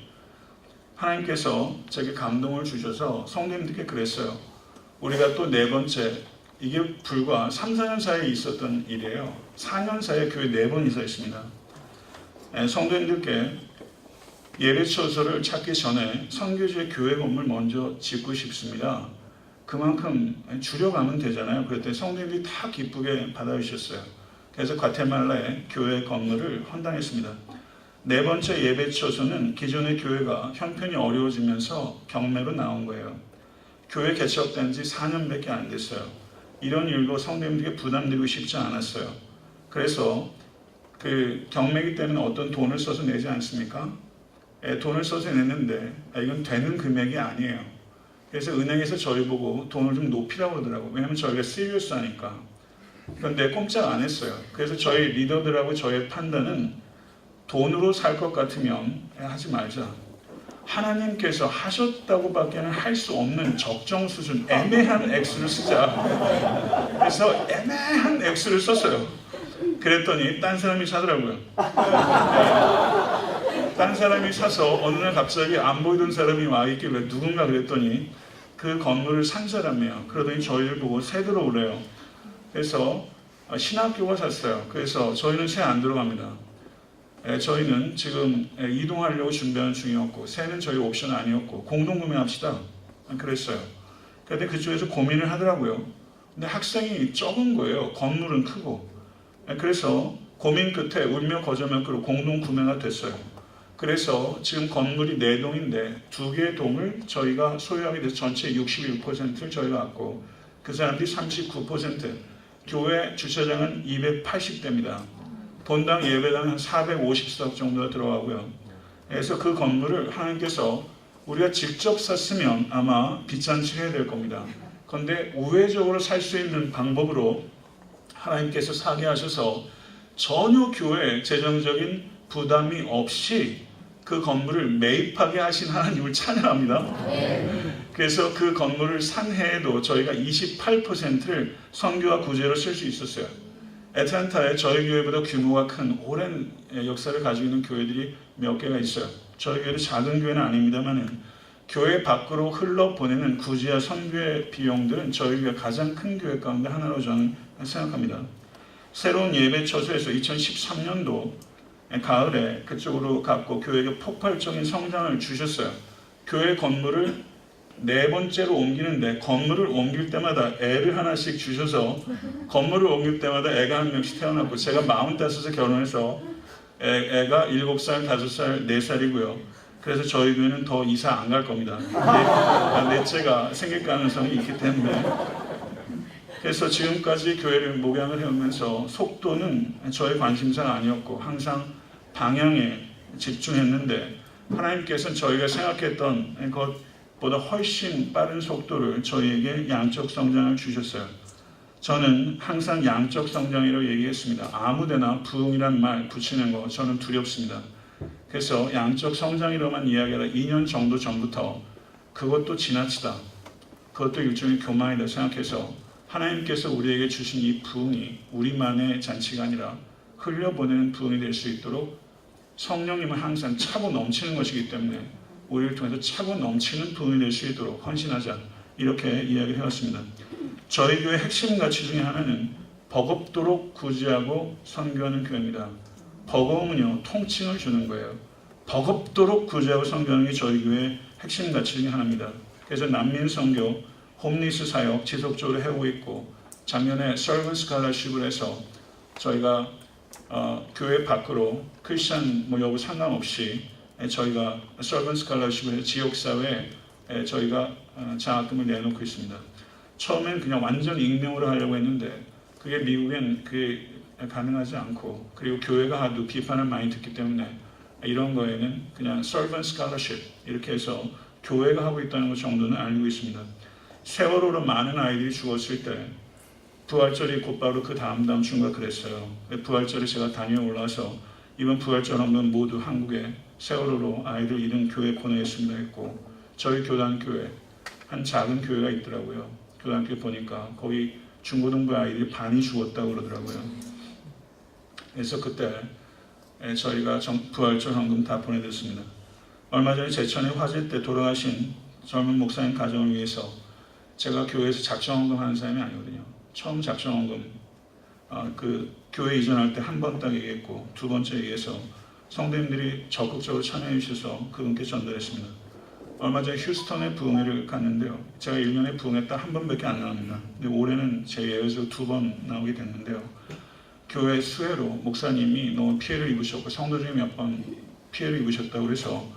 하나님께서 제게 감동을 주셔서 성도님들께 그랬어요. 우리가 또 네 번째, 이게 불과 3, 4년 사이에 있었던 일이에요. 4년 사이에 교회 4번 이사했습니다. 성도님들께 예배 처소를 찾기 전에 선교지의 교회 건물 먼저 짓고 싶습니다. 그만큼 줄여가면 되잖아요. 그랬더니 성도님들이 다 기쁘게 받아주셨어요. 그래서 과테말라에 교회 건물을 헌당했습니다. 네 번째 예배 처소는 기존의 교회가 형편이 어려워지면서 경매로 나온 거예요. 교회 개척된 지 4년밖에 안 됐어요. 이런 일도 성도님들에게 부담드리고 싶지 않았어요. 그래서 그 경매기 때문에 어떤 돈을 써서 내지 않습니까? 돈을 써서 냈는데 이건 되는 금액이 아니에요. 그래서 은행에서 저희 보고 돈을 좀 높이라고 그러더라고요. 왜냐면 저희가 시리어스하니까. 그런데 꼼짝 안 했어요. 그래서 저희 리더들하고 저의 판단은 돈으로 살 것 같으면 하지 말자. 하나님께서 하셨다고 밖에는 할 수 없는 적정 수준, 애매한 액수를 쓰자. 그래서 애매한 액수를 썼어요. 그랬더니 딴 사람이 사더라고요. 딴 사람이 사서 어느 날 갑자기 안 보이던 사람이 와 있길래 누군가 그랬더니 그 건물을 산 사람이에요. 그러더니 저희를 보고 새 들어오래요. 그래서 신학교가 샀어요. 그래서 저희는 새 안 들어갑니다. 저희는 지금 이동하려고 준비하는 중이었고 새는 저희 옵션 아니었고 공동구매합시다 그랬어요. 그런데 그쪽에서 고민을 하더라고요. 근데 학생이 적은 거예요. 건물은 크고. 그래서 고민 끝에 울며 거저며 그리고 공동구매가 됐어요. 그래서 지금 건물이 4동인데 2개의 동을 저희가 소유하게 돼서 전체 61%를 저희가 갖고 그 사람들이 39%, 교회 주차장은 280대입니다. 본당 예배당 한 450석 정도가 들어가고요. 그래서 그 건물을 하나님께서 우리가 직접 샀으면 아마 빚잔치 해야 될 겁니다. 그런데 우회적으로 살 수 있는 방법으로 하나님께서 사게 하셔서 전혀 교회에 재정적인 부담이 없이 그 건물을 매입하게 하신 하나님을 찬양합니다. 그래서 그 건물을 산 해에도 저희가 28%를 선교와 구제로 쓸 수 있었어요. 애틀랜타에 저희 교회보다 규모가 큰 오랜 역사를 가지고 있는 교회들이 몇 개가 있어요. 저희 교회도 작은 교회는 아닙니다만 교회 밖으로 흘러보내는 구제와 선교의 비용들은 저희 교회 가장 큰 교회 가운데 하나로 저는 생각합니다. 새로운 예배 처소에서 2013년도 가을에 그쪽으로 갔고 교회에게 폭발적인 성장을 주셨어요. 교회 건물을 4번째로 옮기는데 건물을 옮길 때마다 애를 하나씩 주셔서 건물을 옮길 때마다 애가 한 명씩 태어났고 제가 45에 결혼해서 애가 7살, 5살, 4살이고요. 그래서 저희 교회는 더 이사 안 갈 겁니다. 넷째가 생길 가능성이 있기 때문에. 그래서 지금까지 교회를 목양을 해오면서 속도는 저의 관심사가 아니었고 항상 방향에 집중했는데 하나님께서는 저희가 생각했던 것보다 훨씬 빠른 속도를 저희에게 양적 성장을 주셨어요. 저는 항상 양적 성장이라고 얘기했습니다. 아무데나 부흥이란 말 붙이는 거 저는 두렵습니다. 그래서 양적 성장이라만 이야기하다 2년 정도 전부터 그것도 지나치다, 그것도 일종의 교만이다 생각해서 하나님께서 우리에게 주신 이 부흥이 우리만의 잔치가 아니라 흘려보내는 부흥이 될 수 있도록 성령님은 항상 차고 넘치는 것이기 때문에 우리를 통해서 차고 넘치는 부흥이 될 수 있도록 헌신하자, 이렇게 이야기를 해왔습니다. 저희 교회 핵심 가치 중에 하나는 버겁도록 구제하고 선교하는 교회입니다. 버거움은요, 통칭을 주는 거예요. 버겁도록 구제하고 선교하는 게 저희 교회의 핵심 가치 중에 하나입니다. 그래서 난민 선교, 홈리스 사역 지속적으로 해오고 있고, 작년에 서비스 스칼러십을 해서 저희가 교회 밖으로 크리스천 여부 상관없이 저희가 서비스 스칼러십을 해서 지역사회에 저희가 장학금을 내놓고 있습니다. 처음엔 그냥 완전 익명으로 하려고 했는데 그게 미국엔 그게 가능하지 않고, 그리고 교회가 하도 비판을 많이 듣기 때문에 이런 거에는 그냥 서비스 스칼러십 이렇게 해서 교회가 하고 있다는 것 정도는 알고 있습니다. 세월호로 많은 아이들이 죽었을 때 부활절이 곧바로 그 다음 주인가 그랬어요. 부활절에 제가 다녀올라서 이번 부활절 한번 모두 한국에 세월호로 아이들 잃은 교회 보내겠습니다 했고, 저희 교단교회 한 작은 교회가 있더라고요. 교단교회 보니까 거기 중고등부 아이들이 반이 죽었다고 그러더라고요. 그래서 그때 저희가 부활절 헌금 다 보내드렸습니다. 얼마 전에 제천의 화재 때 돌아가신 젊은 목사님 가정을 위해서 제가 교회에서 작정 헌금 하는 사람이 아니거든요. 처음 작정 헌금 그 교회 이전할 때 한 번 딱 얘기했고, 두 번째 얘기해서 성도님들이 적극적으로 참여해 주셔서 그분께 전달했습니다. 얼마 전에 휴스턴에 부흥회를 갔는데요. 제가 1년에 부흥회 딱 한 번밖에 안 나옵니다. 근데 올해는 제 예외적으로 2번 나오게 됐는데요. 교회 수혜로 목사님이 너무 피해를 입으셨고 성도 중에 몇 번 피해를 입으셨다고 해서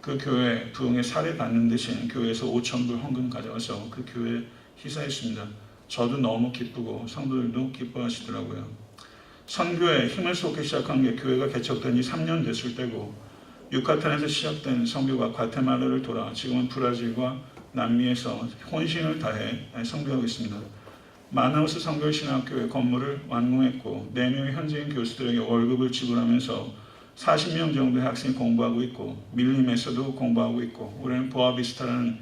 그 교회 부흥회 사례 받는 대신 교회에서 5,000불 헌금 가져와서 그 교회에 희사했습니다. 저도 너무 기쁘고 성도들도 기뻐하시더라고요. 선교에 힘을 쏟기 시작한 게 교회가 개척된 지 3년 됐을 때고, 유카탄에서 시작된 선교가 과테말라를 돌아 지금은 브라질과 남미에서 혼신을 다해 선교하고 있습니다. 마나우스 선교신학교의 건물을 완공했고 4명의 현지인 교수들에게 월급을 지불하면서 40명 정도의 학생이 공부하고 있고, 밀림에서도 공부하고 있고, 올해는 보아비스타라는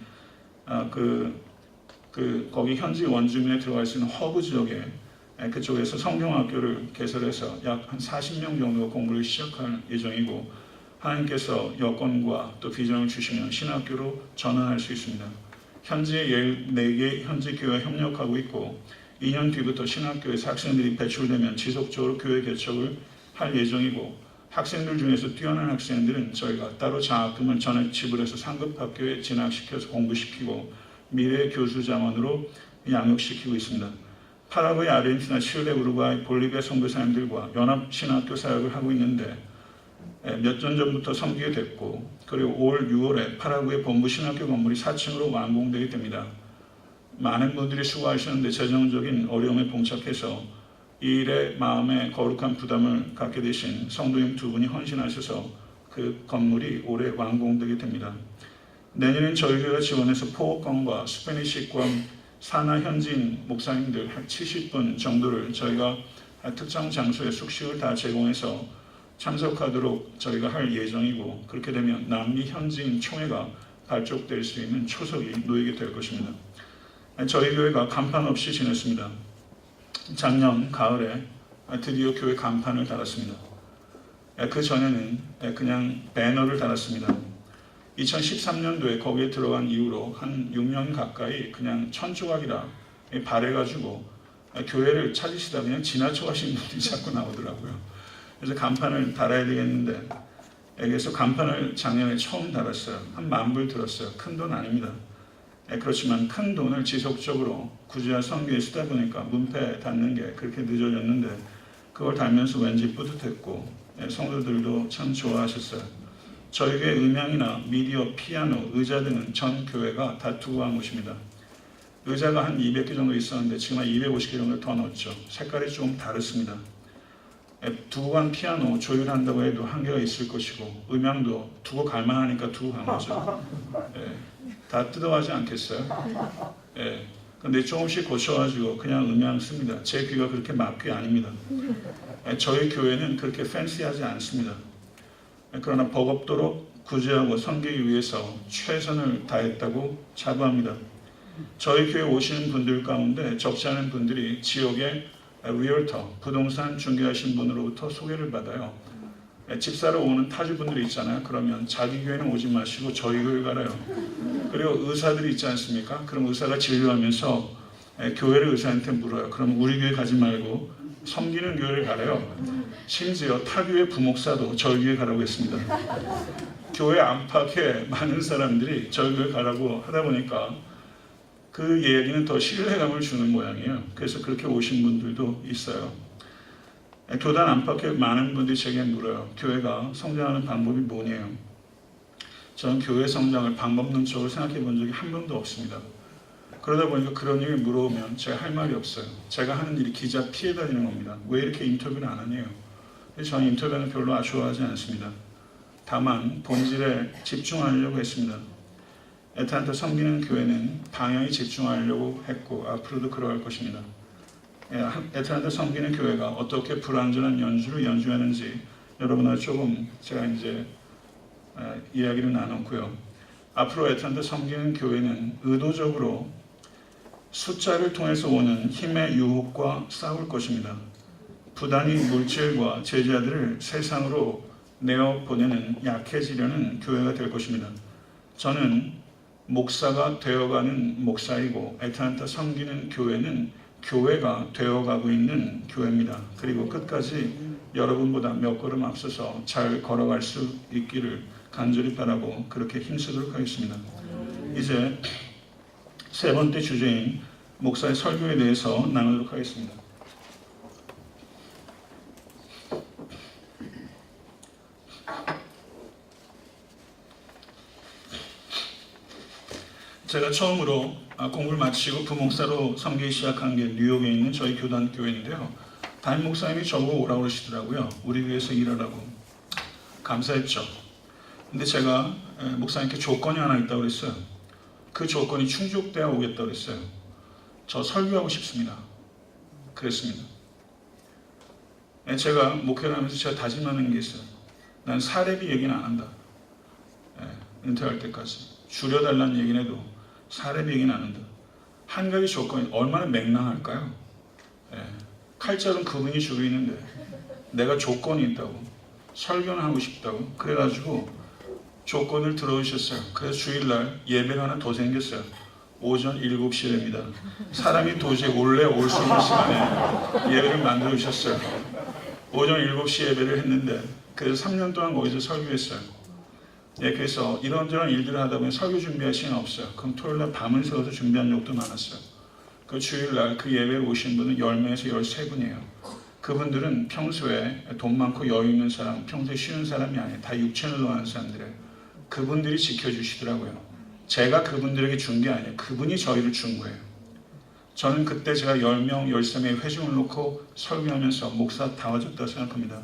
거기 현지 원주민에 들어갈 수 있는 허브 지역에 그쪽에서 성경학교를 개설해서 약 한 40명 정도 공부를 시작할 예정이고, 하나님께서 여건과 또 비전을 주시면 신학교로 전환할 수 있습니다. 현지에 14개 현지 교회와 협력하고 있고, 2년 뒤부터 신학교에서 학생들이 배출되면 지속적으로 교회 개척을 할 예정이고, 학생들 중에서 뛰어난 학생들은 저희가 따로 장학금을 전액 지불해서 상급 학교에 진학시켜서 공부시키고 미래 교수 자원으로 양육시키고 있습니다. 파라과이, 아르헨티나, 칠레, 우루과이, 볼리비아 선교사님들과 연합신학교 사역을 하고 있는데 몇 년 전부터 섬기게 됐고, 그리고 올 6월에 파라과이 본부 신학교 건물이 4층으로 완공되게 됩니다. 많은 분들이 수고하셨는데 재정적인 어려움에 봉착해서 이 일에 마음에 거룩한 부담을 갖게 되신 성도님 2분이 헌신하셔서 그 건물이 올해 완공되게 됩니다. 내년엔 저희 교회가 지원해서 포어권과 스페니시권 산하 현지인 목사님들 한 70분 정도를 저희가 특정 장소에 숙식을 다 제공해서 참석하도록 저희가 할 예정이고, 그렇게 되면 남미 현지인 총회가 발족될 수 있는 초석이 놓이게 될 것입니다. 저희 교회가 간판 없이 지냈습니다. 작년 가을에 드디어 교회 간판을 달았습니다. 그 전에는 그냥 배너를 달았습니다. 2013년도에 거기에 들어간 이후로 한 6년 가까이 그냥 천조각이라 바래가지고 교회를 찾으시다 그냥 지나쳐 가신 분들이 자꾸 나오더라고요. 그래서 간판을 달아야 되겠는데, 그래서 간판을 작년에 처음 달았어요. 한 10,000불 들었어요. 큰 돈 아닙니다. 그렇지만 큰 돈을 지속적으로 구제와 선교에 쓰다 보니까 문패 닫는 게 그렇게 늦어졌는데, 그걸 달면서 왠지 뿌듯했고 성도들도 참 좋아하셨어요. 저희 교회 음향이나 미디어, 피아노, 의자 등은 전 교회가 다 두고 간 곳입니다. 의자가 한 200개 정도 있었는데 지금 한 250개 정도 더 넣었죠. 색깔이 조금 다르습니다. 두고 간 피아노 조율한다고 해도 한계가 있을 것이고, 음향도 두고 갈만하니까 두고 간 거죠. 다 뜯어가지 않겠어요? 근데 조금씩 고쳐가지고 그냥 음향 씁니다. 제 귀가 그렇게 막귀 아닙니다. 저희 교회는 그렇게 팬시하지 않습니다. 그러나 버겁도록 구제하고 섬기기 위해서 최선을 다했다고 자부합니다. 저희 교회 오시는 분들 가운데 적지 않은 분들이 지역의 리얼터, 부동산 중개하신 분으로부터 소개를 받아요. 집사로 오는 타주분들이 있잖아요. 그러면 자기 교회는 오지 마시고 저희 교회 가라요. 그리고 의사들이 있지 않습니까? 그럼 의사가 진료하면서 교회를 의사한테 물어요. 그럼 우리 교회 가지 말고 섬기는 교회를 가래요. 심지어 타교회 부목사도 저희 교회 가라고 했습니다. 교회 안팎에 많은 사람들이 저희 교회 가라고 하다 보니까 그 이야기는 더 신뢰감을 주는 모양이에요. 그래서 그렇게 오신 분들도 있어요. 교단 안팎에 많은 분들이 제게 물어요. 교회가 성장하는 방법이 뭐냐요? 저는 교회 성장을 방법론적으로 생각해 본 적이 한 번도 없습니다. 그러다 보니까 그런 얘기를 물어보면 제가 할 말이 없어요. 제가 하는 일이 기자 피해 다니는 겁니다. 왜 이렇게 인터뷰를 안 하냐요? 저는 인터뷰는 별로 좋아하지 않습니다. 다만 본질에 집중하려고 했습니다. 애타한테 섬기는 교회는 방향에 집중하려고 했고 앞으로도 그러할 것입니다. 애타한테 섬기는 교회가 어떻게 불완전한 연주를 연주하는지 여러분과 조금 제가 이제 이야기를 나눴고요. 앞으로 애타한테 섬기는 교회는 의도적으로 숫자를 통해서 오는 힘의 유혹과 싸울 것입니다. 부단히 물질과 제자들을 세상으로 내어보내는 약해지려는 교회가 될 것입니다. 저는 목사가 되어가는 목사이고 애타한테 섬기는 교회는 교회가 되어가고 있는 교회입니다. 그리고 끝까지 여러분보다 몇 걸음 앞서서 잘 걸어갈 수 있기를 간절히 바라고 그렇게 힘쓰도록 하겠습니다. 이제 세 번째 주제인 목사의 설교에 대해서 나누도록 하겠습니다. 제가 처음으로 공부를 마치고 부목사로 섬기기 시작한 게 뉴욕에 있는 저희 교단 교회인데요. 담임 목사님이 저보고 오라고 그러시더라고요. 우리 교회에서 일하라고. 감사했죠. 근데 제가 목사님께 조건이 하나 있다고 그랬어요. 그 조건이 충족돼야 오겠다고 그랬어요. 저 설교하고 싶습니다. 그랬습니다. 제가 목회를 하면서 제가 다짐하는 게 있어요. 난 사례비 얘기는 안 한다. 은퇴할 때까지. 줄여달라는 얘기는 해도 사례비 얘기는 안 한다. 한 가지 조건이 얼마나 맹랑할까요? 칼자루는 그분이 주고 있는데 내가 조건이 있다고 설교는 하고 싶다고 그래가지고 조건을 들어오셨어요. 그래서 주일날 예배가 하나 더 생겼어요. 오전 7시입니다. 사람이 도저히 원래 올 수 있는 시간에 예배를 만들어 주셨어요. 오전 7시 예배를 했는데 그래서 3년 동안 거기서 설교했어요. 그래서 이런저런 일들을 하다 보면 설교 준비할 시간 없어요. 그럼 토요일날 밤을 새워서 준비한 적도 많았어요. 그 주일날 그 예배에 오신 분은 10명에서 13분이에요. 그분들은 평소에 돈 많고 여유 있는 사람, 평소에 쉬는 사람이 아니에요. 다 육체를 노하는 사람들이에요. 그분들이 지켜주시더라고요. 제가 그분들에게 준 게 아니에요. 그분이 저희를 준 거예요. 저는 그때 제가 10명, 13명의 회중을 놓고 설교하면서 목사다워졌다고 생각합니다.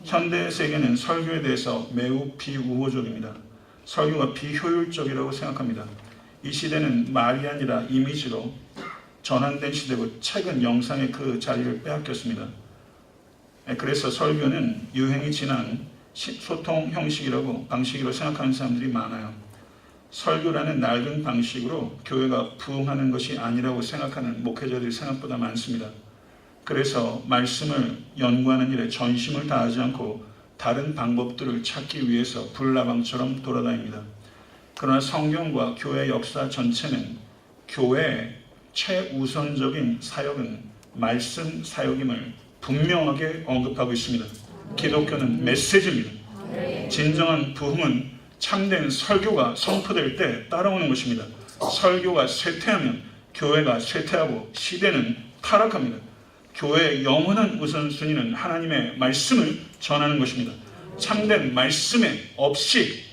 현대 세계는 설교에 대해서 매우 비우호적입니다. 설교가 비효율적이라고 생각합니다. 이 시대는 말이 아니라 이미지로 전환된 시대고 책은 영상의 그 자리를 빼앗겼습니다. 그래서 설교는 유행이 지난 소통 형식이라고 방식이라고 생각하는 사람들이 많아요. 설교라는 낡은 방식으로 교회가 부흥하는 것이 아니라고 생각하는 목회자들이 생각보다 많습니다. 그래서 말씀을 연구하는 일에 전심을 다하지 않고 다른 방법들을 찾기 위해서 불나방처럼 돌아다닙니다. 그러나 성경과 교회 역사 전체는 교회의 최우선적인 사역은 말씀 사역임을 분명하게 언급하고 있습니다. 기독교는 메시지입니다. 진정한 부흥은 참된 설교가 선포될 때 따라오는 것입니다. 설교가 쇠퇴하면 교회가 쇠퇴하고 시대는 타락합니다. 교회의 영원한 우선순위는 하나님의 말씀을 전하는 것입니다. 참된 말씀에 없이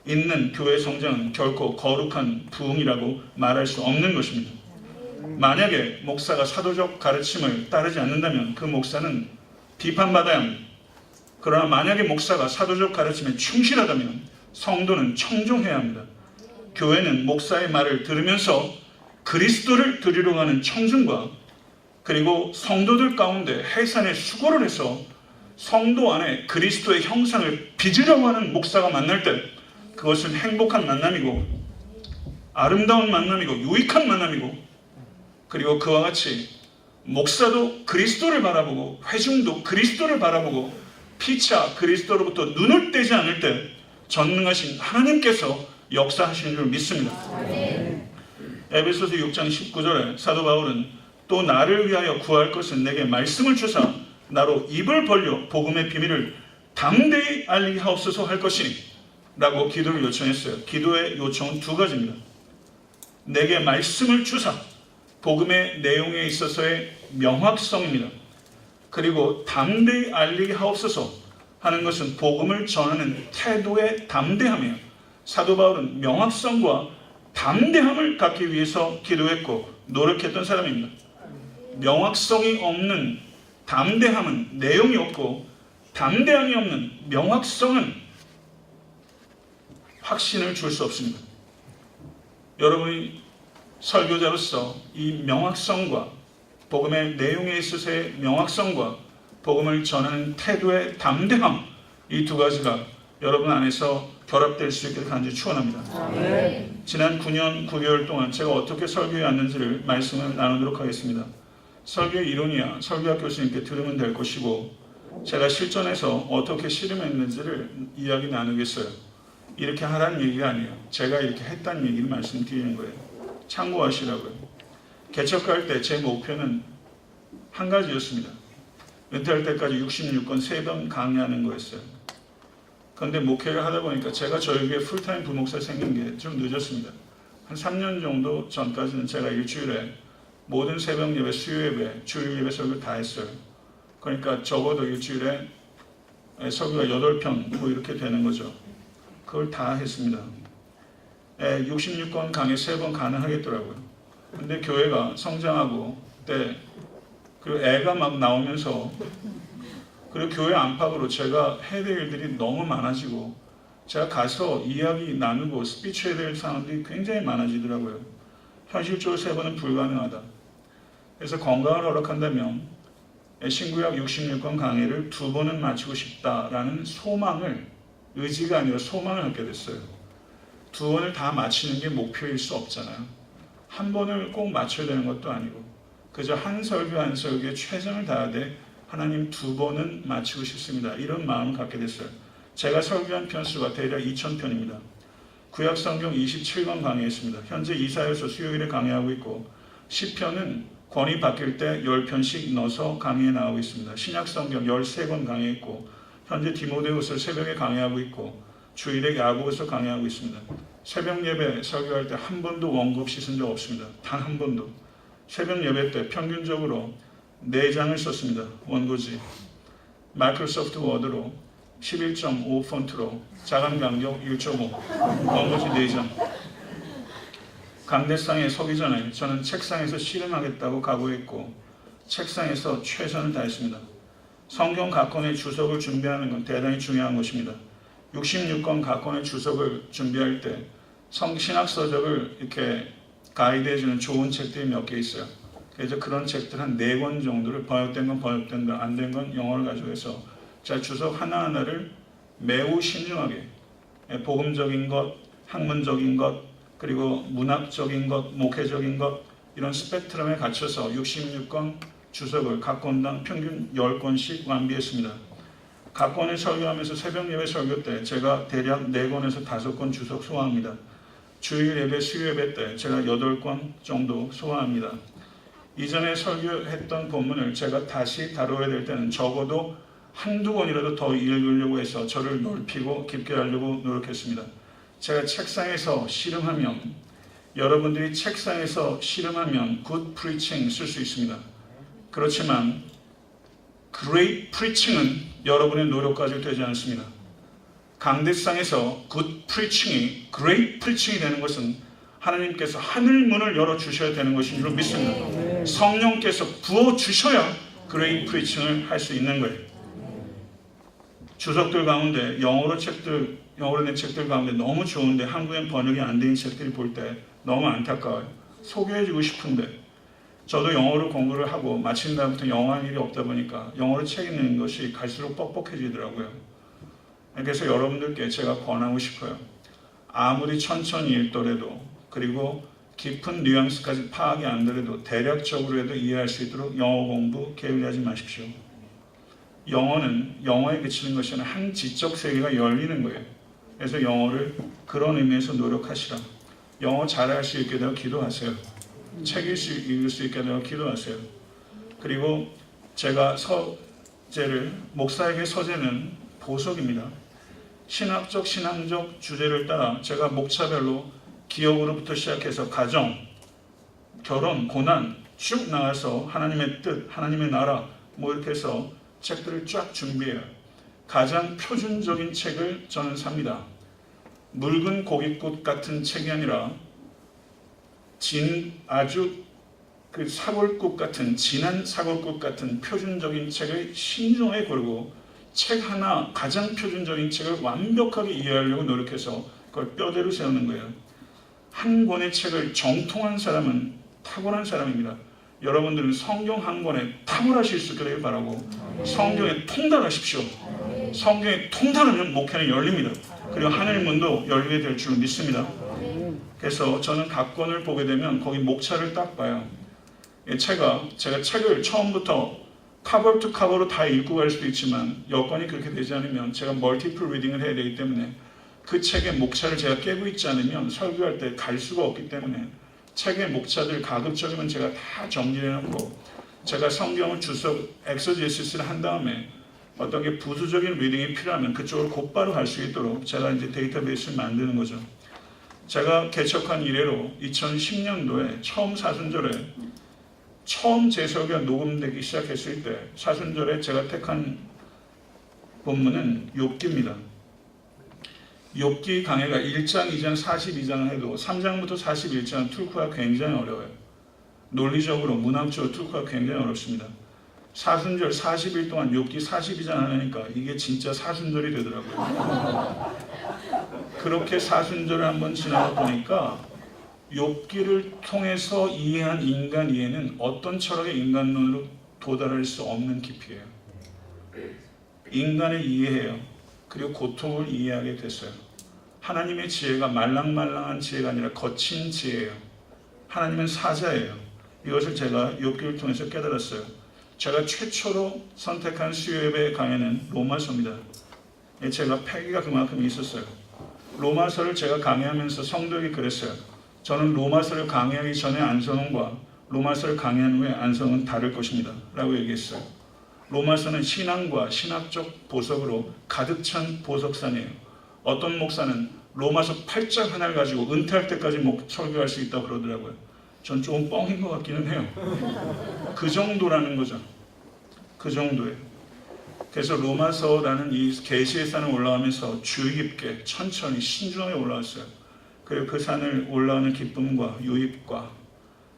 있는 교회 성장은 결코 거룩한 부흥이라고 말할 수 없는 것입니다. 만약에 목사가 사도적 가르침을 따르지 않는다면 그 목사는 비판받아야 합니다. 그러나 만약에 목사가 사도적 가르침에 충실하다면 성도는 청종해야 합니다. 교회는 목사의 말을 들으면서 그리스도를 드리러 가는 청중과 그리고 성도들 가운데 해산의 수고를 해서 성도 안에 그리스도의 형상을 빚으려고 하는 목사가 만날 때 그것은 행복한 만남이고 아름다운 만남이고 유익한 만남이고, 그리고 그와 같이 목사도 그리스도를 바라보고 회중도 그리스도를 바라보고 피차 그리스도로부터 눈을 떼지 않을 때 전능하신 하나님께서 역사하시는 줄 믿습니다. 에베소서 6장 19절에 사도 바울은 또 나를 위하여 구할 것은 내게 말씀을 주사 나로 입을 벌려 복음의 비밀을 담대히 알리게 하옵소서 할 것이니 라고 기도를 요청했어요. 기도의 요청은 두 가지입니다. 내게 말씀을 주사, 복음의 내용에 있어서의 명확성입니다. 그리고 담대히 알리게 하옵소서 하는 것은 복음을 전하는 태도의 담대함이에요. 사도 바울은 명확성과 담대함을 갖기 위해서 기도했고 노력했던 사람입니다. 명확성이 없는 담대함은 내용이 없고, 담대함이 없는 명확성은 확신을 줄 수 없습니다. 여러분이 설교자로서 이 명확성과 복음의 내용에 있어서의 명확성과 복음을 전하는 태도의 담대함, 이 두 가지가 여러분 안에서 결합될 수 있기를 간절히 축원합니다. 지난 9년 9개월 동안 제가 어떻게 설교해 왔는지를 말씀을 나누도록 하겠습니다. 설교의 이론이야 설교학 교수님께 들으면 될 것이고, 제가 실전에서 어떻게 실험했는지를 이야기 나누겠어요. 이렇게 하라는 얘기가 아니에요. 제가 이렇게 했다는 얘기를 말씀드리는 거예요. 참고하시라고요. 개척할 때 제 목표는 한 가지였습니다. 은퇴할 때까지 66권 3번 강의하는 거였어요. 그런데 목회를 하다 보니까 제가 저희 교회 풀타임 부목사 생긴 게 좀 늦었습니다. 한 3년 정도 전까지는 제가 일주일에 모든 새벽 예배, 수요 예배, 주일 예배 설교 다 했어요. 그러니까 적어도 일주일에 설교가 8편 뭐 이렇게 되는 거죠. 그걸 다 했습니다. 66권 강의 3번 가능하겠더라고요. 근데 교회가 성장하고 그리고 애가 막 나오면서, 그리고 교회 안팎으로 제가 해야 될 일들이 너무 많아지고, 제가 가서 이야기 나누고 스피치 해야 될 사람들이 굉장히 많아지더라고요. 현실적으로 3번은 불가능하다. 그래서 건강을 허락한다면 신구약 66권 강의를 2번은 마치고 싶다라는 소망을, 의지가 아니라 소망을 갖게 됐어요. 2번을 다 마치는 게 목표일 수 없잖아요. 한 번을 꼭 맞춰야 되는 것도 아니고, 그저 한 설교 한 설교에 최선을 다하되 하나님 2번은 마치고 싶습니다. 이런 마음을 갖게 됐어요. 제가 설교한 편수가 대략 2000편입니다. 구약성경 27권 강의했습니다. 현재 이사야서 수요일에 강의하고 있고, 시편은 권이 바뀔 때 10편씩 넣어서 강의에 나오고 있습니다. 신약성경 13권 강의했고, 현재 디모데후서 새벽에 강의하고 있고, 주일에 야고보서 강의하고 있습니다. 새벽 예배 설교할 때 한 번도 원고 없이 쓴 적 없습니다. 단 한 번도. 새벽 예배 때 평균적으로 4장을 썼습니다. 원고지. 마이크로소프트 워드로 11.5 폰트로 자간 간격 1.5, 원고지 4장. 강대상에 서기 전에 저는 책상에서 씨름하겠다고 각오했고, 책상에서 최선을 다했습니다. 성경 각권의 주석을 준비하는 건 대단히 중요한 것입니다. 66권 각권의 주석을 준비할 때 신학서적을 이렇게 가이드해주는 좋은 책들이 몇 개 있어요. 그래서 그런 책들 한 4권 정도를, 번역된 건 번역된 거, 안 된 건 영어를 가지고 해서 제가 주석 하나하나를 매우 신중하게 복음적인 것, 학문적인 것, 그리고 문학적인 것, 목회적인 것, 이런 스펙트럼에 갖춰서 66권 주석을 각 권당 평균 10권씩 완비했습니다. 각 권을 설교하면서 새벽 예배 설교 때 제가 대략 4권에서 5권 주석 소화합니다. 주일 예배, 수요 예배 때 제가 8권 정도 소화합니다. 이전에 설교했던 본문을 제가 다시 다뤄야 될 때는 적어도 한두 권이라도 더 읽으려고 해서 저를 넓히고 깊게 하려고 노력했습니다. 제가 책상에서 씨름하면, 여러분들이 책상에서 씨름하면 good preaching 쓸 수 있습니다. 그렇지만 great preaching은 여러분의 노력 가지고 되지 않습니다. 강대상에서 good preaching이 great preaching이 되는 것은 하나님께서 하늘 문을 열어주셔야 되는 것인 줄 믿습니다. 성령께서 부어주셔야 great preaching을 할 수 있는 거예요. 주석들 가운데 영어로 낸 책들 가운데 너무 좋은데 한국엔 번역이 안 된 책들이 볼 때 너무 안타까워요. 소개해주고 싶은데 저도 영어를 공부를 하고 마친 다음부터 영어 할 일이 없다 보니까 영어를 책 읽는 것이 갈수록 뻑뻑해지더라고요. 그래서 여러분들께 제가 권하고 싶어요. 아무리 천천히 읽더라도 그리고 깊은 뉘앙스까지 파악이 안 되더라도 대략적으로라도 이해할 수 있도록 영어 공부 게을리하지 마십시오. 영어는 영어에 그치는 것이 아니라 한 지적 세계가 열리는 거예요. 그래서 영어를 그런 의미에서 노력하시라. 영어 잘할 수 있게 되어 기도하세요. 책 읽을 수 있게 되어 기도하세요. 그리고 제가 서재를 목사에게 서재는 보석입니다. 신학적 신앙적 주제를 따라 제가 목차별로 기업으로부터 시작해서 가정, 결혼, 고난 쭉 나가서 하나님의 뜻, 하나님의 나라 뭐 이렇게 해서 책들을 쫙 준비해요. 가장 표준적인 책을 저는 삽니다. 묽은 고깃꽃 같은 책이 아니라 아주 그 사골꽃 같은 진한 사골꽃 같은 표준적인 책을 신중하게 고르고 책 하나 가장 표준적인 책을 완벽하게 이해하려고 노력해서 그걸 뼈대로 세우는 거예요. 한 권의 책을 정통한 사람은 탁월한 사람입니다. 여러분들은 성경 한 권에 탁월하실 수 있기를 바라고 성경에 통달하십시오. 성경에 통달하면 목회는 열립니다. 그리고 하늘 문도 열리게 될 줄 믿습니다. 그래서 저는 각 권을 보게 되면 거기 목차를 딱 봐요. 제가 책을 처음부터 커버 투 커버로 다 읽고 갈 수도 있지만 여건이 그렇게 되지 않으면 제가 멀티플 리딩을 해야 되기 때문에 그 책의 목차를 제가 깨고 있지 않으면 설교할 때 갈 수가 없기 때문에 책의 목차들 가급적이면 제가 다 정리해놓고 제가 성경을 엑소제시스를 한 다음에 어떤 게 부수적인 리딩이 필요하면 그쪽으로 곧바로 갈 수 있도록 제가 이제 데이터베이스를 만드는 거죠. 제가 개척한 이래로 2010년도에 처음 사순절에 처음 제 설교가 녹음되기 시작했을 때 사순절에 제가 택한 본문은 욥기입니다. 욥기 강해가 1장, 2장, 42장을 해도 3장부터 41장 툴크가 굉장히 어려워요. 논리적으로, 문학적으로 툴크가 굉장히 어렵습니다. 사순절 40일 동안 욥기 42장 하니까 이게 진짜 사순절이 되더라고요. 그렇게 사순절을 한번 지나가 보니까 욥기를 통해서 이해한 인간 이해는 어떤 철학의 인간론으로 도달할 수 없는 깊이에요. 인간을 이해해요. 그리고 고통을 이해하게 됐어요. 하나님의 지혜가 말랑말랑한 지혜가 아니라 거친 지혜예요. 하나님은 사자예요. 이것을 제가 욥기를 통해서 깨달았어요. 제가 최초로 선택한 수요예배 강의는 로마서입니다. 제가 패기가 그만큼 있었어요. 로마서를 제가 강의하면서 성도에게 그랬어요. 저는 로마서를 강의하기 전에 안성은과 로마서를 강의한 후에 안성은 다를 것입니다. 라고 얘기했어요. 로마서는 신앙과 신학적 보석으로 가득 찬 보석산이에요. 어떤 목사는 로마서 8장 하나를 가지고 은퇴할 때까지 설교할 수 있다고 그러더라고요. 전 조금 뻥인 것 같기는 해요. 그 정도라는 거죠. 그 정도예요. 그래서 로마서라는 이 계시의 산을 올라가면서 주의 깊게 천천히 신중하게 올라왔어요. 그리고 그 산을 올라오는 기쁨과 유입과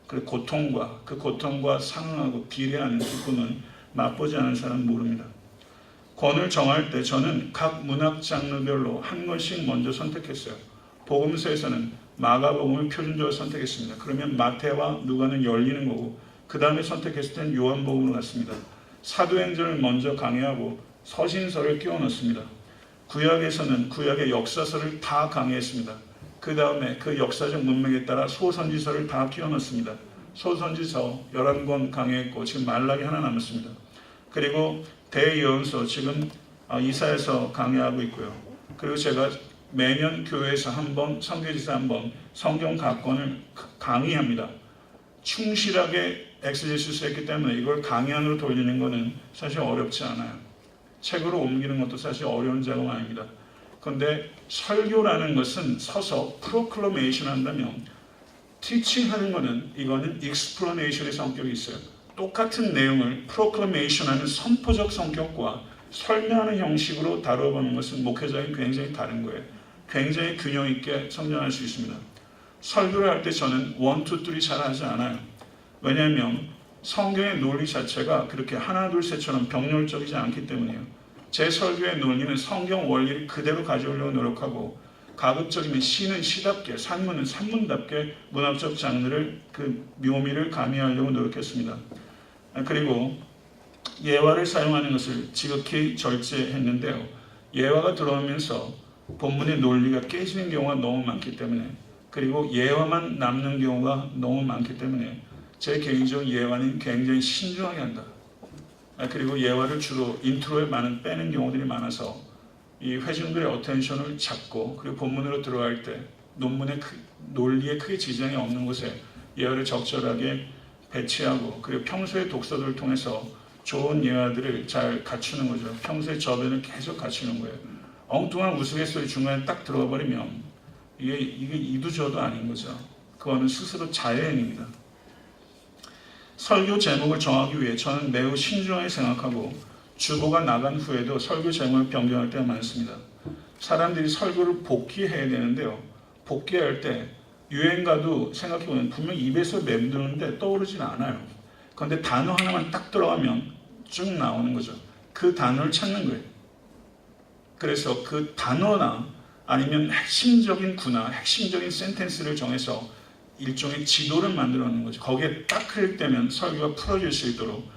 그리고 고통과 그 고통과 상응하고 비례하는 기쁨은 맛보지 않은 사람은 모릅니다. 권을 정할 때 저는 각 문학 장르별로 한 권씩 먼저 선택했어요. 복음서에서는 마가복음을 표준적으로 선택했습니다. 그러면 마태와 누가는 열리는 거고 그 다음에 선택했을 때는 요한복음으로 갔습니다. 사도행전을 먼저 강의하고 서신서를 끼워 넣습니다. 구약에서는 구약의 역사서를 다 강의했습니다. 그 다음에 그 역사적 문맥에 따라 소선지서를 다 끼워 넣습니다. 소선지서 11권 강의했고 지금 말라기 하나 남았습니다. 그리고 대예언서 지금 이사야서 강의하고 있고요. 그리고 제가 매년 교회에서 한 번, 선교지사 한 번 성경 각 권을 강의합니다. 충실하게 엑스제시스 했기 때문에 이걸 강의 안으로 돌리는 것은 사실 어렵지 않아요. 책으로 옮기는 것도 사실 어려운 작업 아닙니다. 그런데 설교라는 것은 서서 프로클러메이션 한다면 티칭하는 것은 이거는 익스플러네이션의 성격이 있어요. 똑같은 내용을 프로클러메이션하는 선포적 성격과 설명하는 형식으로 다뤄보는 것은 목회자에게 굉장히 다른 거예요. 굉장히 균형 있게 성장할 수 있습니다. 설교를 할 때 저는 1, 2, 3 잘 하지 않아요. 왜냐하면 성경의 논리 자체가 그렇게 하나, 둘, 셋처럼 병렬적이지 않기 때문이에요. 제 설교의 논리는 성경 원리를 그대로 가져오려고 노력하고 가급적이면 시는 시답게, 산문은 산문답게 문학적 장르를 그 묘미를 가미하려고 노력했습니다. 그리고 예화를 사용하는 것을 지극히 절제했는데요. 예화가 들어오면서 본문의 논리가 깨지는 경우가 너무 많기 때문에, 그리고 예화만 남는 경우가 너무 많기 때문에 제 개인적 예화는 굉장히 신중하게 한다. 그리고 예화를 주로 인트로에 많은 빼는 경우들이 많아서 이 회중들의 어텐션을 잡고, 그리고 본문으로 들어갈 때 논문의 논리에 크게 지장이 없는 곳에 예화를 적절하게 배치하고, 그리고 평소의 독서들을 통해서 좋은 예화들을 잘 갖추는 거죠. 평소의 저변을 계속 갖추는 거예요. 엉뚱한 우스갯소리 중간에 딱 들어가 버리면 이게 이도저도 아닌 거죠. 그거는 스스로 자해행위입니다. 설교 제목을 정하기 위해 저는 매우 신중하게 생각하고, 주보가 나간 후에도 설교 제목을 변경할 때가 많습니다. 사람들이 설교를 복귀해야 되는데요. 복귀할 때 유행가도 생각해보면 분명 입에서 맴도는데 떠오르진 않아요. 그런데 단어 하나만 딱 들어가면 쭉 나오는 거죠. 그 단어를 찾는 거예요. 그래서 그 단어나 아니면 핵심적인 구나 핵심적인 센텐스를 정해서 일종의 지도를 만들어 놓는 거죠. 거기에 딱 클릭되면 설교가 풀어질 수 있도록.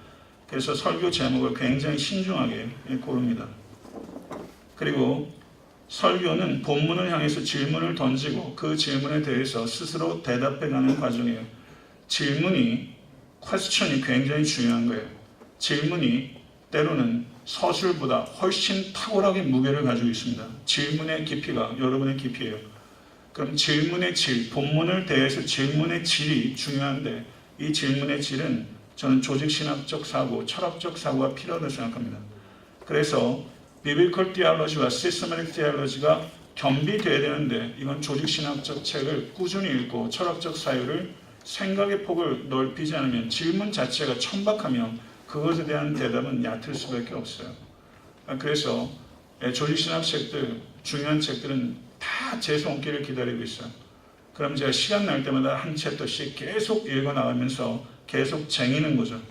그래서 설교 제목을 굉장히 신중하게 고릅니다. 그리고 설교는 본문을 향해서 질문을 던지고 그 질문에 대해서 스스로 대답해가는 과정이에요. 질문이, 퀘스천이 굉장히 중요한 거예요. 질문이 때로는 서술보다 훨씬 탁월하게 무게를 가지고 있습니다. 질문의 깊이가 여러분의 깊이예요. 그럼 질문의 질, 본문을 대해서 질문의 질이 중요한데, 이 질문의 질은 저는 조직신학적 사고, 철학적 사고가 필요하다고 생각합니다. 그래서 비빌컬 디알로지와 시스테마틱 디알로지가 겸비돼야 되는데, 이건 조직신학적 책을 꾸준히 읽고 철학적 사유를 생각의 폭을 넓히지 않으면, 질문 자체가 천박하면 그것에 대한 대답은 얕을 수밖에 없어요. 그래서 조직신학 책들, 중요한 책들은 다 제 손길을 기다리고 있어요. 그럼 제가 시간 날 때마다 한 챕터씩 계속 읽어나가면서 계속 쟁이는 거죠.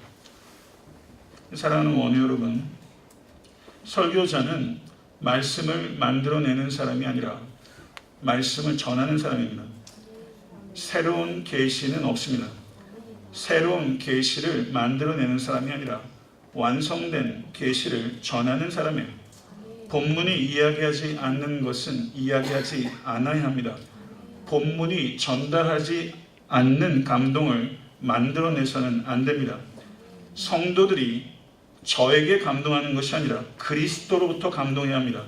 사랑하는 원유 여러분, 설교자는 말씀을 만들어내는 사람이 아니라 말씀을 전하는 사람입니다. 새로운 계시는 없습니다. 새로운 계시를 만들어내는 사람이 아니라 완성된 계시를 전하는 사람이에요. 본문이 이야기하지 않는 것은 이야기하지 않아야 합니다. 본문이 전달하지 않는 감동을 만들어내서는 안 됩니다. 성도들이 저에게 감동하는 것이 아니라 그리스도로부터 감동해야 합니다.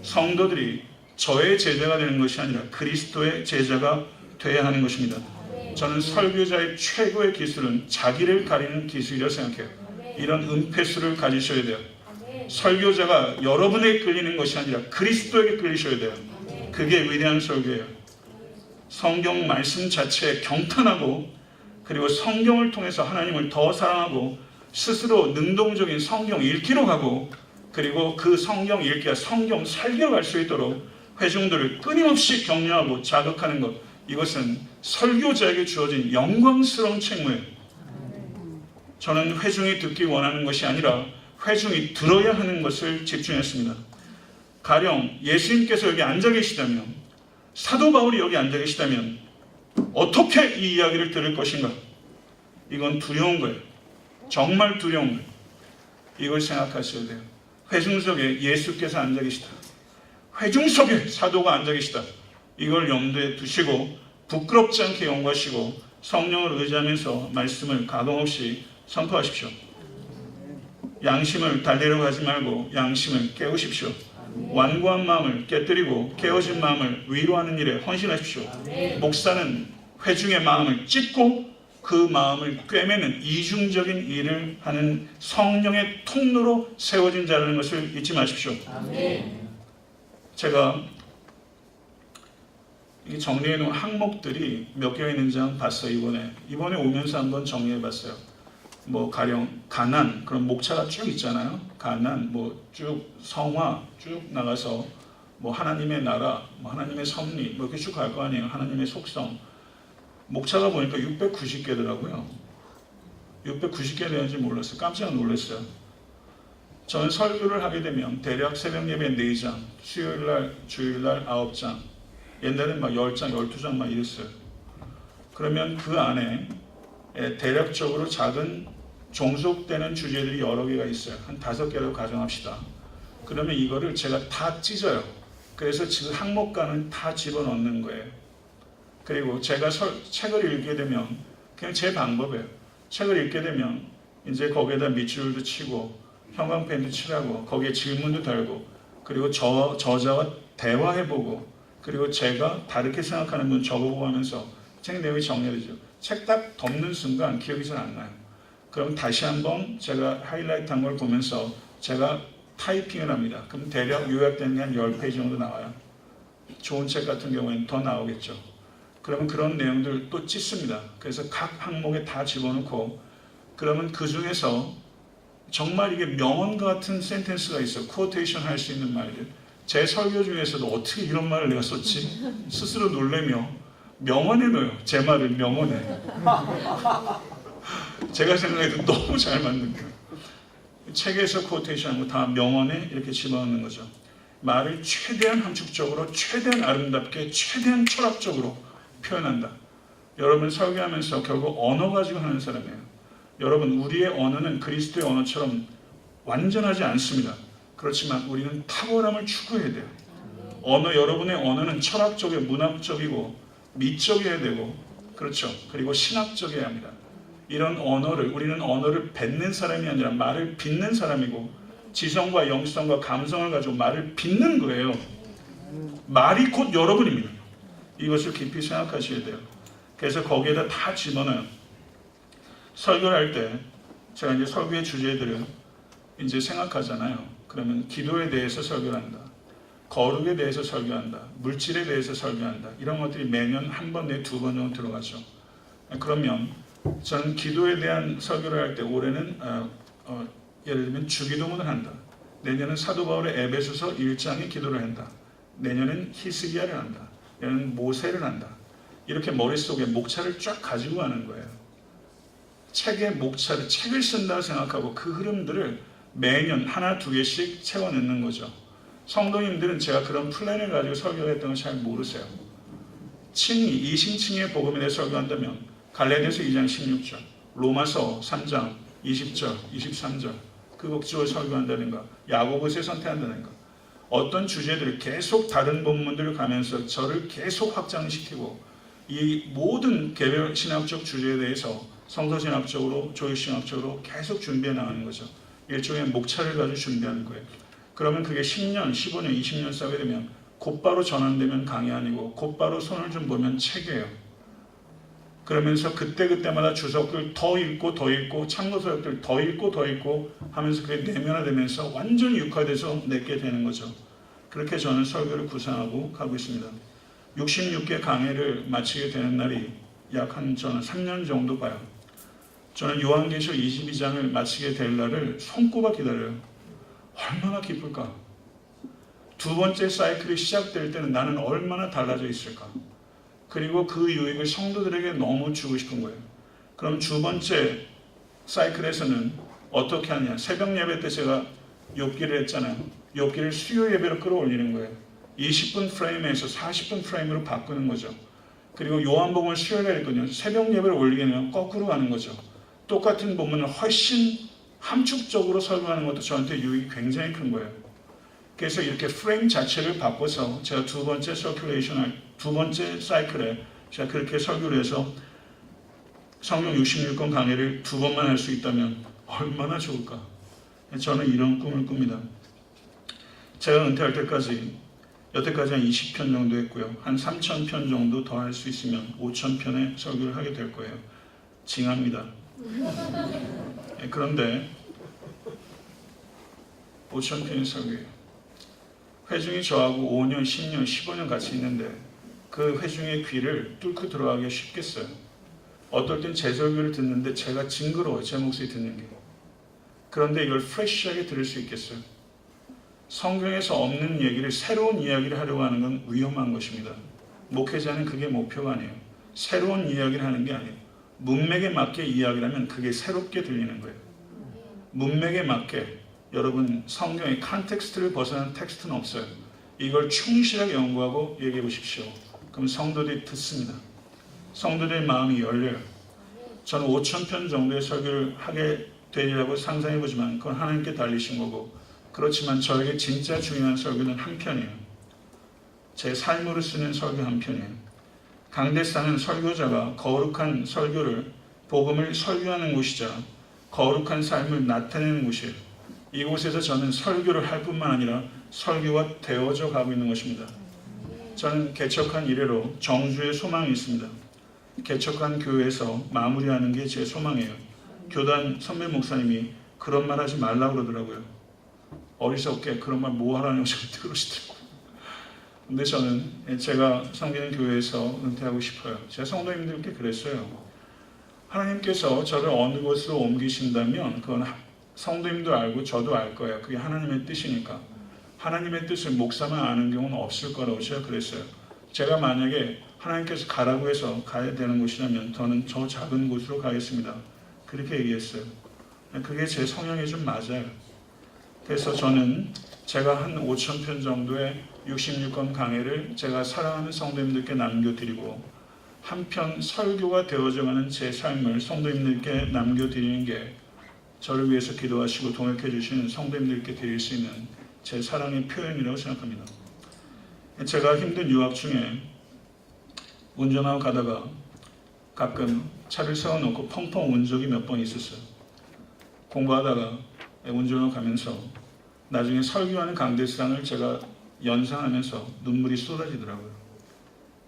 성도들이 저의 제자가 되는 것이 아니라 그리스도의 제자가 되어야 하는 것입니다. 저는 설교자의 최고의 기술은 자기를 가리는 기술이라고 생각해요. 이런 은폐수를 가지셔야 돼요. 설교자가 여러분에게 끌리는 것이 아니라 그리스도에게 끌리셔야 돼요. 그게 위대한 설교예요. 성경 말씀 자체에 경탄하고, 그리고 성경을 통해서 하나님을 더 사랑하고, 스스로 능동적인 성경 읽기로 가고, 그리고 그 성경 읽기가 성경 살기로 갈 수 있도록 회중들을 끊임없이 격려하고 자극하는 것, 이것은 설교자에게 주어진 영광스러운 책무예요. 저는 회중이 듣기 원하는 것이 아니라 회중이 들어야 하는 것을 집중했습니다. 가령 예수님께서 여기 앉아 계시다면, 사도 바울이 여기 앉아 계시다면 어떻게 이 이야기를 들을 것인가? 이건 두려운 거예요. 정말 두려운 거예요. 이걸 생각하셔야 돼요. 회중 속에 예수께서 앉아 계시다. 회중 속에 사도가 앉아 계시다. 이걸 염두에 두시고 부끄럽지 않게 연구하시고 성령을 의지하면서 말씀을 가감없이 선포하십시오. 양심을 달래려고 하지 말고 양심을 깨우십시오. 완고한 마음을 깨뜨리고 깨어진 마음을 위로하는 일에 헌신하십시오. 목사는 회중의 마음을 찢고 그 마음을 꿰매는 이중적인 일을 하는 성령의 통로로 세워진 자라는 것을 잊지 마십시오. 제가 정리해 놓은 항목들이 몇 개가 있는지 한번 봤어요. 이번에 오면서 한번 정리해 봤어요. 뭐 가령 가난, 그럼 목차가 쭉 있잖아요. 가난, 뭐 쭉 성화 쭉 나가서 뭐 하나님의 나라, 뭐 하나님의 섭리, 뭐 이렇게 쭉 갈 거 아니에요. 하나님의 속성. 목차가 보니까 690개더라고요. 690개 되는지 몰랐어요. 깜짝 놀랐어요. 저는 설교를 하게 되면 대략 새벽 예배 4장, 수요일날, 주일날 9장, 옛날엔 막 10장, 12장 막 이랬어요. 그러면 그 안에 대략적으로 작은 종속되는 주제들이 여러 개가 있어요. 한 5개라고 가정합시다. 그러면 이거를 제가 다 찢어요. 그래서 그 항목과는 다 집어넣는 거예요. 그리고 제가 책을 읽게 되면 그냥 제 방법이에요. 책을 읽게 되면 이제 거기에다 밑줄도 치고 형광펜도 칠하고 거기에 질문도 달고 그리고 저자와 대화해보고 그리고 제가 다르게 생각하는 분 적어보고 하면서 책 내용이 정리되죠. 책 딱 덮는 순간 기억이 잘 안 나요. 그럼 다시 한번 제가 하이라이트한 걸 보면서 제가 타이핑을 합니다. 그럼 대략 요약되는 게 한 10페이지 정도 나와요. 좋은 책 같은 경우에는 더 나오겠죠. 그러면 그런 내용들 또 찢습니다. 그래서 각 항목에 다 집어넣고 그러면 그 중에서 정말 이게 명언 같은 센텐스가 있어요. 퀘어테이션 할 수 있는 말들. 제 설교 중에서도 어떻게 이런 말을 내가 썼지? 스스로 놀래며 명언에 넣어요. 제 말을 명언에. 제가 생각해도 너무 잘 맞는 거예요. 책에서 퀘어테이션한 거 다 명언에 이렇게 집어넣는 거죠. 말을 최대한 함축적으로, 최대한 아름답게, 최대한 철학적으로 표현한다. 여러분 설교하면서 결국 언어 가지고 하는 사람이에요. 여러분 우리의 언어는 그리스도의 언어처럼 완전하지 않습니다. 그렇지만 우리는 탁월함을 추구해야 돼요. 여러분의 언어는 철학적이고 문학적이고 미적이어야 되고 그렇죠. 그리고 신학적이어야 합니다. 이런 우리는 언어를 뱉는 사람이 아니라 말을 빚는 사람이고 지성과 영성과 감성을 가지고 말을 빚는 거예요. 말이 곧 여러분입니다. 이것을 깊이 생각하셔야 돼요. 그래서 거기에다 다 집어넣어요. 설교를 할 때 제가 이제 설교의 주제들을 이제 생각하잖아요. 그러면 기도에 대해서 설교를 한다. 거룩에 대해서 설교한다. 물질에 대해서 설교한다. 이런 것들이 매년 한 번 내지 2번 정도 들어가죠. 그러면 저는 기도에 대한 설교를 할 때 올해는 예를 들면 주기도문을 한다. 내년은 사도 바울의 에베소서 1장의 기도를 한다. 내년은 히스기야를 한다. 내년은 모세를 한다. 이렇게 머릿속에 목차를 쫙 가지고 가는 거예요. 책의 목차를 책을 쓴다고 생각하고 그 흐름들을 매년 하나 두 개씩 채워넣는 거죠. 성도님들은 제가 그런 플랜을 가지고 설교를 했던 걸 잘 모르세요. 이신칭의 복음에 대해 설교한다면 갈라디아서 2장 16절, 로마서 3장 20절, 23절 그것을 설교한다든가 야고보서에 선택한다든가 어떤 주제들을 계속 다른 본문들을 가면서 저를 계속 확장시키고 이 모든 개별 신학적 주제에 대해서 성서신학적으로 조직신학적으로 계속 준비해 나가는 거죠. 일종의 목차를 가지고 준비하는 거예요. 그러면 그게 10년, 15년, 20년 쌓게 되면 곧바로 전환되면 강의 아니고 곧바로 손을 좀 보면 책이에요. 그러면서 그때그때마다 주석들 더 읽고 더 읽고 참고서적들 더 읽고 더 읽고 하면서 그게 내면화되면서 완전히 육화돼서 내게 되는 거죠. 그렇게 저는 설교를 구상하고 가고 있습니다. 66개 강의를 마치게 되는 날이 약 저는 3년 정도 봐요. 저는 요한계시록 22장을 마치게 될 날을 손꼽아 기다려요. 얼마나 기쁠까? 두 번째 사이클이 시작될 때는 나는 얼마나 달라져 있을까? 그리고 그 유익을 성도들에게 너무 주고 싶은 거예요. 그럼 두 번째 사이클에서는 어떻게 하냐? 새벽 예배 때 제가 욥기를 했잖아요. 욥기를 수요 예배로 끌어올리는 거예요. 20분 프레임에서 40분 프레임으로 바꾸는 거죠. 그리고 요한복음을 수요일에 했거든요. 새벽 예배를 올리게 되면 거꾸로 가는 거죠. 똑같은 본문을 훨씬 함축적으로 설교하는 것도 저한테 유익이 굉장히 큰 거예요. 그래서 이렇게 프레임 자체를 바꿔서 제가 두 번째 두 번째 사이클에 제가 그렇게 설교를 해서 성경 66권 강의를 2번만 할 수 있다면 얼마나 좋을까? 저는 이런 꿈을 꿉니다. 제가 은퇴할 때까지 여태까지 한 20편 정도 했고요. 한 3,000편 정도 더 할 수 있으면 5,000편의 설교를 하게 될 거예요. 징합니다. 그런데 5,000편의 설교예요. 회중이 저하고 5년, 10년, 15년 같이 있는데 그 회중의 귀를 뚫고 들어가기가 쉽겠어요. 어떨 땐 제 설교를 듣는데 제가 징그러워요. 제 목소리 듣는 게. 그런데 이걸 프레시하게 들을 수 있겠어요. 성경에서 없는 얘기를 새로운 이야기를 하려고 하는 건 위험한 것입니다. 목회자는 그게 목표가 아니에요. 새로운 이야기를 하는 게 아니에요. 문맥에 맞게 이야기를 하면 그게 새롭게 들리는 거예요. 문맥에 맞게 여러분 성경의 컨텍스트를 벗어난 텍스트는 없어요. 이걸 충실하게 연구하고 얘기해 보십시오. 그럼 성도들이 듣습니다. 성도들의 마음이 열려요. 저는 5,000편 정도의 설교를 하게 되리라고 상상해 보지만 그건 하나님께 달리신 거고, 그렇지만 저에게 진짜 중요한 설교는 한 편이에요. 제 삶으로 쓰는 설교 한 편이에요. 강대상은 설교자가 거룩한 설교를, 복음을 설교하는 곳이자 거룩한 삶을 나타내는 곳이에요. 이곳에서 저는 설교를 할 뿐만 아니라 설교가 되어져 가고 있는 것입니다. 저는 개척한 이래로 정주의 소망이 있습니다. 개척한 교회에서 마무리하는 게 제 소망이에요. 교단 선배 목사님이 그런 말 하지 말라고 그러더라고요. 어리석게 그런 말 뭐 하라는 저한테 그러시더라고요. 근데 저는 제가 섬기는 교회에서 은퇴하고 싶어요. 제가 성도님들께 그랬어요. 하나님께서 저를 어느 곳으로 옮기신다면 그건 성도님도 알고 저도 알 거예요. 그게 하나님의 뜻이니까. 하나님의 뜻을 목사만 아는 경우는 없을 거라고 제가 그랬어요. 제가 만약에 하나님께서 가라고 해서 가야 되는 곳이라면 저는 저 작은 곳으로 가겠습니다. 그렇게 얘기했어요. 그게 제 성향에 좀 맞아요. 그래서 저는 제가 한 5,000편 정도의 66권 강해를 제가 사랑하는 성도님들께 남겨드리고, 한편 설교가 되어져가는 제 삶을 성도님들께 남겨드리는 게 저를 위해서 기도하시고 동역해 주시는 성도님들께 드릴 수 있는 제 사랑의 표현이라고 생각합니다. 제가 힘든 유학 중에 운전하고 가다가 가끔 차를 세워놓고 펑펑 운 적이 몇 번 있었어요. 공부하다가 운전하고 가면서 나중에 설교하는 강대상을 제가 연상하면서 눈물이 쏟아지더라고요.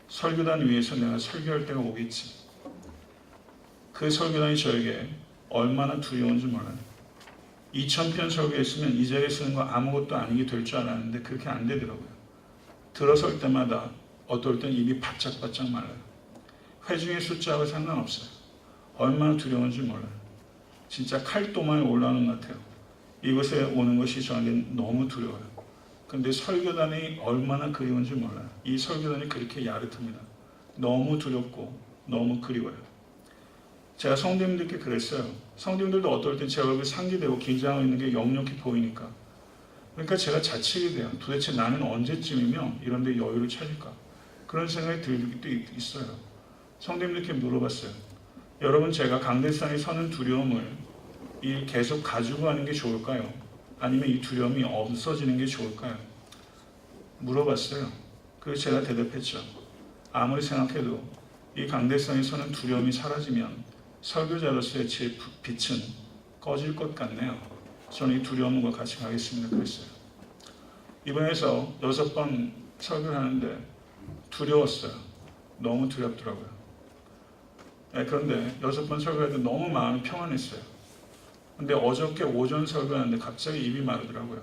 설교단 위에서 내가 설교할 때가 오겠지. 그 설교단이 저에게 얼마나 두려운지 몰라요. 2,000편 설교했으면 이 자리에 쓰는 거 아무것도 아니게 될 줄 알았는데 그렇게 안 되더라고요. 들어설 때마다 어떨 땐 입이 바짝바짝 말라요. 회중의 숫자와 상관없어요. 얼마나 두려운지 몰라요. 진짜 칼도만에 올라오는 것 같아요. 이곳에 오는 것이 저에겐 너무 두려워요. 근데 설교단이 얼마나 그리운지 몰라요. 이 설교단이 그렇게 야릇합니다. 너무 두렵고 너무 그리워요. 제가 성도님들께 그랬어요. 성도님들도 어떨 땐 제 얼굴 상기되고 긴장하고 있는 게 역력히 보이니까. 그러니까 제가 자책이 돼요. 도대체 나는 언제쯤이면 이런 데 여유를 찾을까? 그런 생각이 들기도 있어요. 성도님들께 물어봤어요. 여러분, 제가 강대상에 서는 두려움을 계속 가지고 가는 게 좋을까요? 아니면 이 두려움이 없어지는 게 좋을까요? 물어봤어요. 그래서 제가 대답했죠. 아무리 생각해도 이 강대상에 서는 두려움이 사라지면 설교자로서의 제 빛은 꺼질 것 같네요. 저는 이 두려움과 같이 가겠습니다. 그랬어요. 이번에서 6번 설교를 하는데 두려웠어요. 너무 두렵더라고요. 그런데 6번 설교할 때 너무 마음이 평안했어요. 근데 어저께 오전 설교하는데 갑자기 입이 마르더라고요.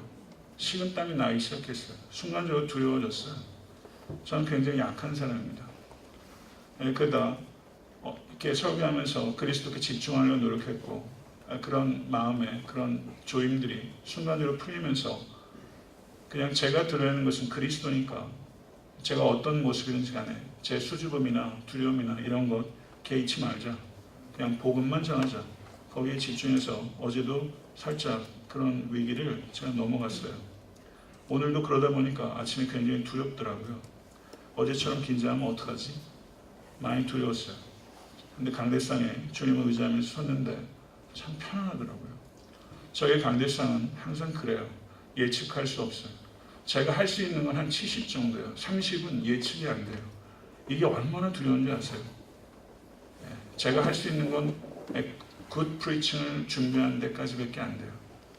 식은땀이 나기 시작했어요. 순간적으로 두려워졌어요. 저는 굉장히 약한 사람입니다. 그러다 이렇게 설교하면서 그리스도께 집중하려고 노력했고, 그런 마음에 그런 조임들이 순간적으로 풀리면서 그냥 제가 들어야 하는 것은 그리스도니까 제가 어떤 모습이든지 간에 제 수줍음이나 두려움이나 이런 것 개의치 말자. 그냥 복음만 전하자. 거기에 집중해서 어제도 살짝 그런 위기를 제가 넘어갔어요. 오늘도 그러다 보니까 아침에 굉장히 두렵더라고요. 어제처럼 긴장하면 어떡하지? 많이 두려웠어요. 근데 강대상에 주님을 의지하면서 섰는데 참 편안하더라고요. 저의 강대상은 항상 그래요. 예측할 수 없어요. 제가 할 수 있는 건 한 70 정도예요. 30은 예측이 안 돼요. 이게 얼마나 두려운지 아세요? 제가 할 수 있는 건 굿 프리칭을 준비하는 데까지밖에 안 돼요.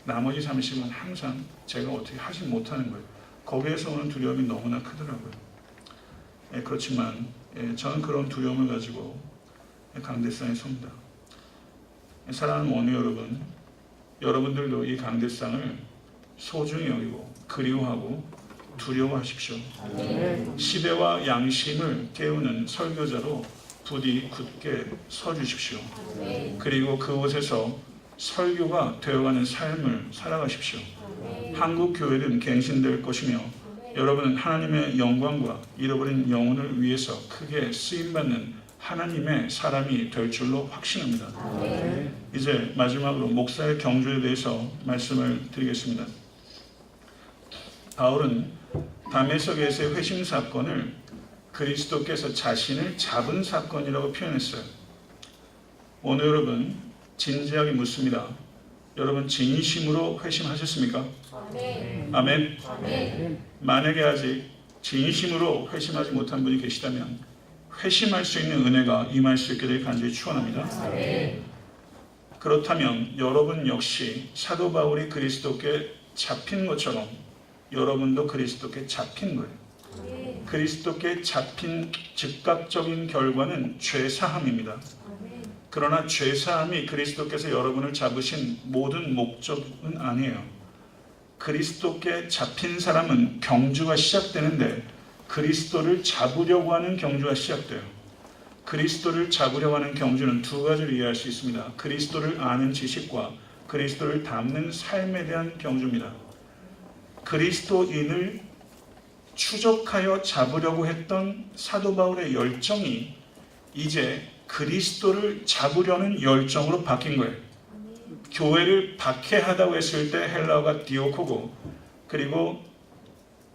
나머지 30은 항상 제가 어떻게 하지 못하는 거예요. 거기에서 오는 두려움이 너무나 크더라고요. 그렇지만 저는 그런 두려움을 가지고 강대상에 섭니다. 사랑하는 원우 여러분, 여러분들도 이 강대상을 소중히 여기고 그리워하고 두려워하십시오. 시대와 양심을 깨우는 설교자로 부디 굳게 서주십시오. 그리고 그곳에서 설교가 되어가는 삶을 살아가십시오. 한국 교회는 갱신될 것이며 여러분은 하나님의 영광과 잃어버린 영혼을 위해서 크게 쓰임받는 하나님의 사람이 될 줄로 확신합니다. 이제 마지막으로 목사의 경주에 대해서 말씀을 드리겠습니다. 바울은 다메섹에서의 회심 사건을 그리스도께서 자신을 잡은 사건이라고 표현했어요. 오늘 여러분 진지하게 묻습니다. 여러분 진심으로 회심하셨습니까? 아멘. 아멘. 아멘. 만약에 아직 진심으로 회심하지 못한 분이 계시다면 회심할 수 있는 은혜가 임할 수 있게 될 간절히 축원합니다. 아멘. 그렇다면 여러분 역시 사도 바울이 그리스도께 잡힌 것처럼 여러분도 그리스도께 잡힌 거예요. 아멘. 그리스도께 잡힌 즉각적인 결과는 죄사함입니다. 아멘. 그러나 죄사함이 그리스도께서 여러분을 잡으신 모든 목적은 아니에요. 그리스도께 잡힌 사람은 경주가 시작되는데 그리스도를 잡으려고 하는 경주가 시작돼요. 그리스도를 잡으려고 하는 경주는 두 가지를 이해할 수 있습니다. 그리스도를 아는 지식과 그리스도를 닮는 삶에 대한 경주입니다. 그리스도인을 추적하여 잡으려고 했던 사도 바울의 열정이 이제 그리스도를 잡으려는 열정으로 바뀐 거예요. 교회를 박해하다고 했을 때 헬라어가 디오코고, 그리고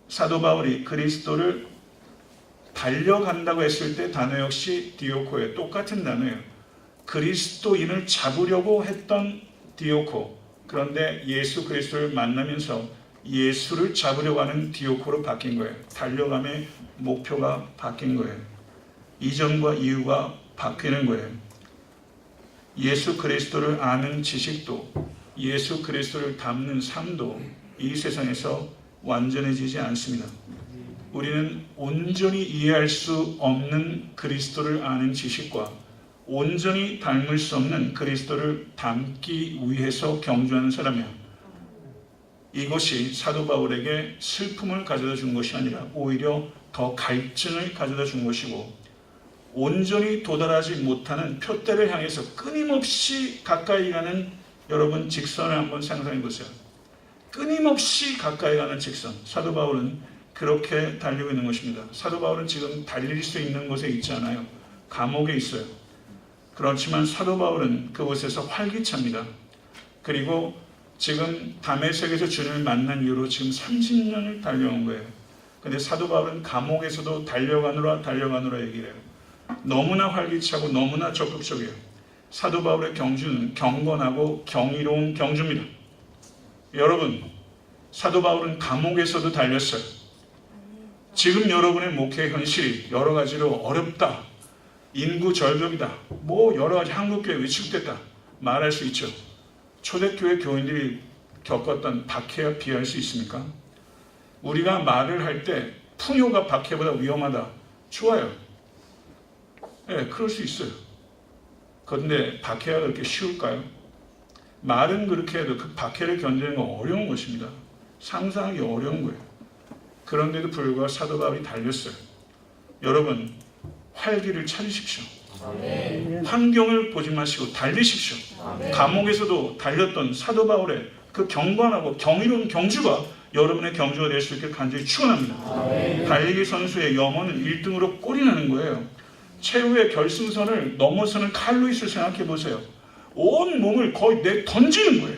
사도 바울이 그리스도를 달려간다고 했을 때 단어 역시 디오코예요. 똑같은 단어예요. 그리스도인을 잡으려고 했던 디오코, 그런데 예수 그리스도를 만나면서 예수를 잡으려고 하는 디오코로 바뀐 거예요. 달려감의 목표가 바뀐 거예요. 이전과 이후가 바뀌는 거예요. 예수 그리스도를 아는 지식도, 예수 그리스도를 닮는 삶도 이 세상에서 완전해지지 않습니다. 우리는 온전히 이해할 수 없는 그리스도를 아는 지식과 온전히 닮을 수 없는 그리스도를 닮기 위해서 경주하는 사람이에요. 이것이 사도 바울에게 슬픔을 가져다 준 것이 아니라 오히려 더 갈증을 가져다 준 것이고, 온전히 도달하지 못하는 표대를 향해서 끊임없이 가까이 가는 여러분 직선을 한번 상상해 보세요. 끊임없이 가까이 가는 직선. 사도 바울은 그렇게 달리고 있는 것입니다. 사도 바울은 지금 달릴 수 있는 곳에 있지 않아요. 감옥에 있어요. 그렇지만 사도 바울은 그곳에서 활기찹니다. 그리고 지금 다메섹에서 주님을 만난 이후로 지금 30년을 달려온 거예요. 근데 사도 바울은 감옥에서도 달려가노라 얘기를 해요. 너무나 활기차고 너무나 적극적이에요. 사도 바울의 경주는 경건하고 경이로운 경주입니다. 여러분, 사도 바울은 감옥에서도 달렸어요. 지금 여러분의 목회 현실이 여러 가지로 어렵다, 인구 절벽이다, 뭐 여러 가지 한국교회 위축됐다 말할 수 있죠. 초대교회 교인들이 겪었던 박해와 비할 수 있습니까? 우리가 말을 할 때 풍요가 박해보다 위험하다, 좋아요. 네, 그럴 수 있어요. 그런데 박해가 그렇게 쉬울까요? 말은 그렇게 해도 그 박해를 견디는 건 어려운 것입니다. 상상하기 어려운 거예요. 그런데도 불구하고 사도 바울이 달렸어요. 여러분, 활기를 찾으십시오. 아멘. 환경을 보지 마시고 달리십시오. 아멘. 감옥에서도 달렸던 사도 바울의 그 경건하고 경이로운 경주가 여러분의 경주가 될 수 있길 간절히 축원합니다. 아멘. 달리기 선수의 염원은 1등으로 꼴이 나는 거예요. 최후의 결승선을 넘어서는 칼로이스를 생각해 보세요. 온 몸을 거의 던지는 거예요.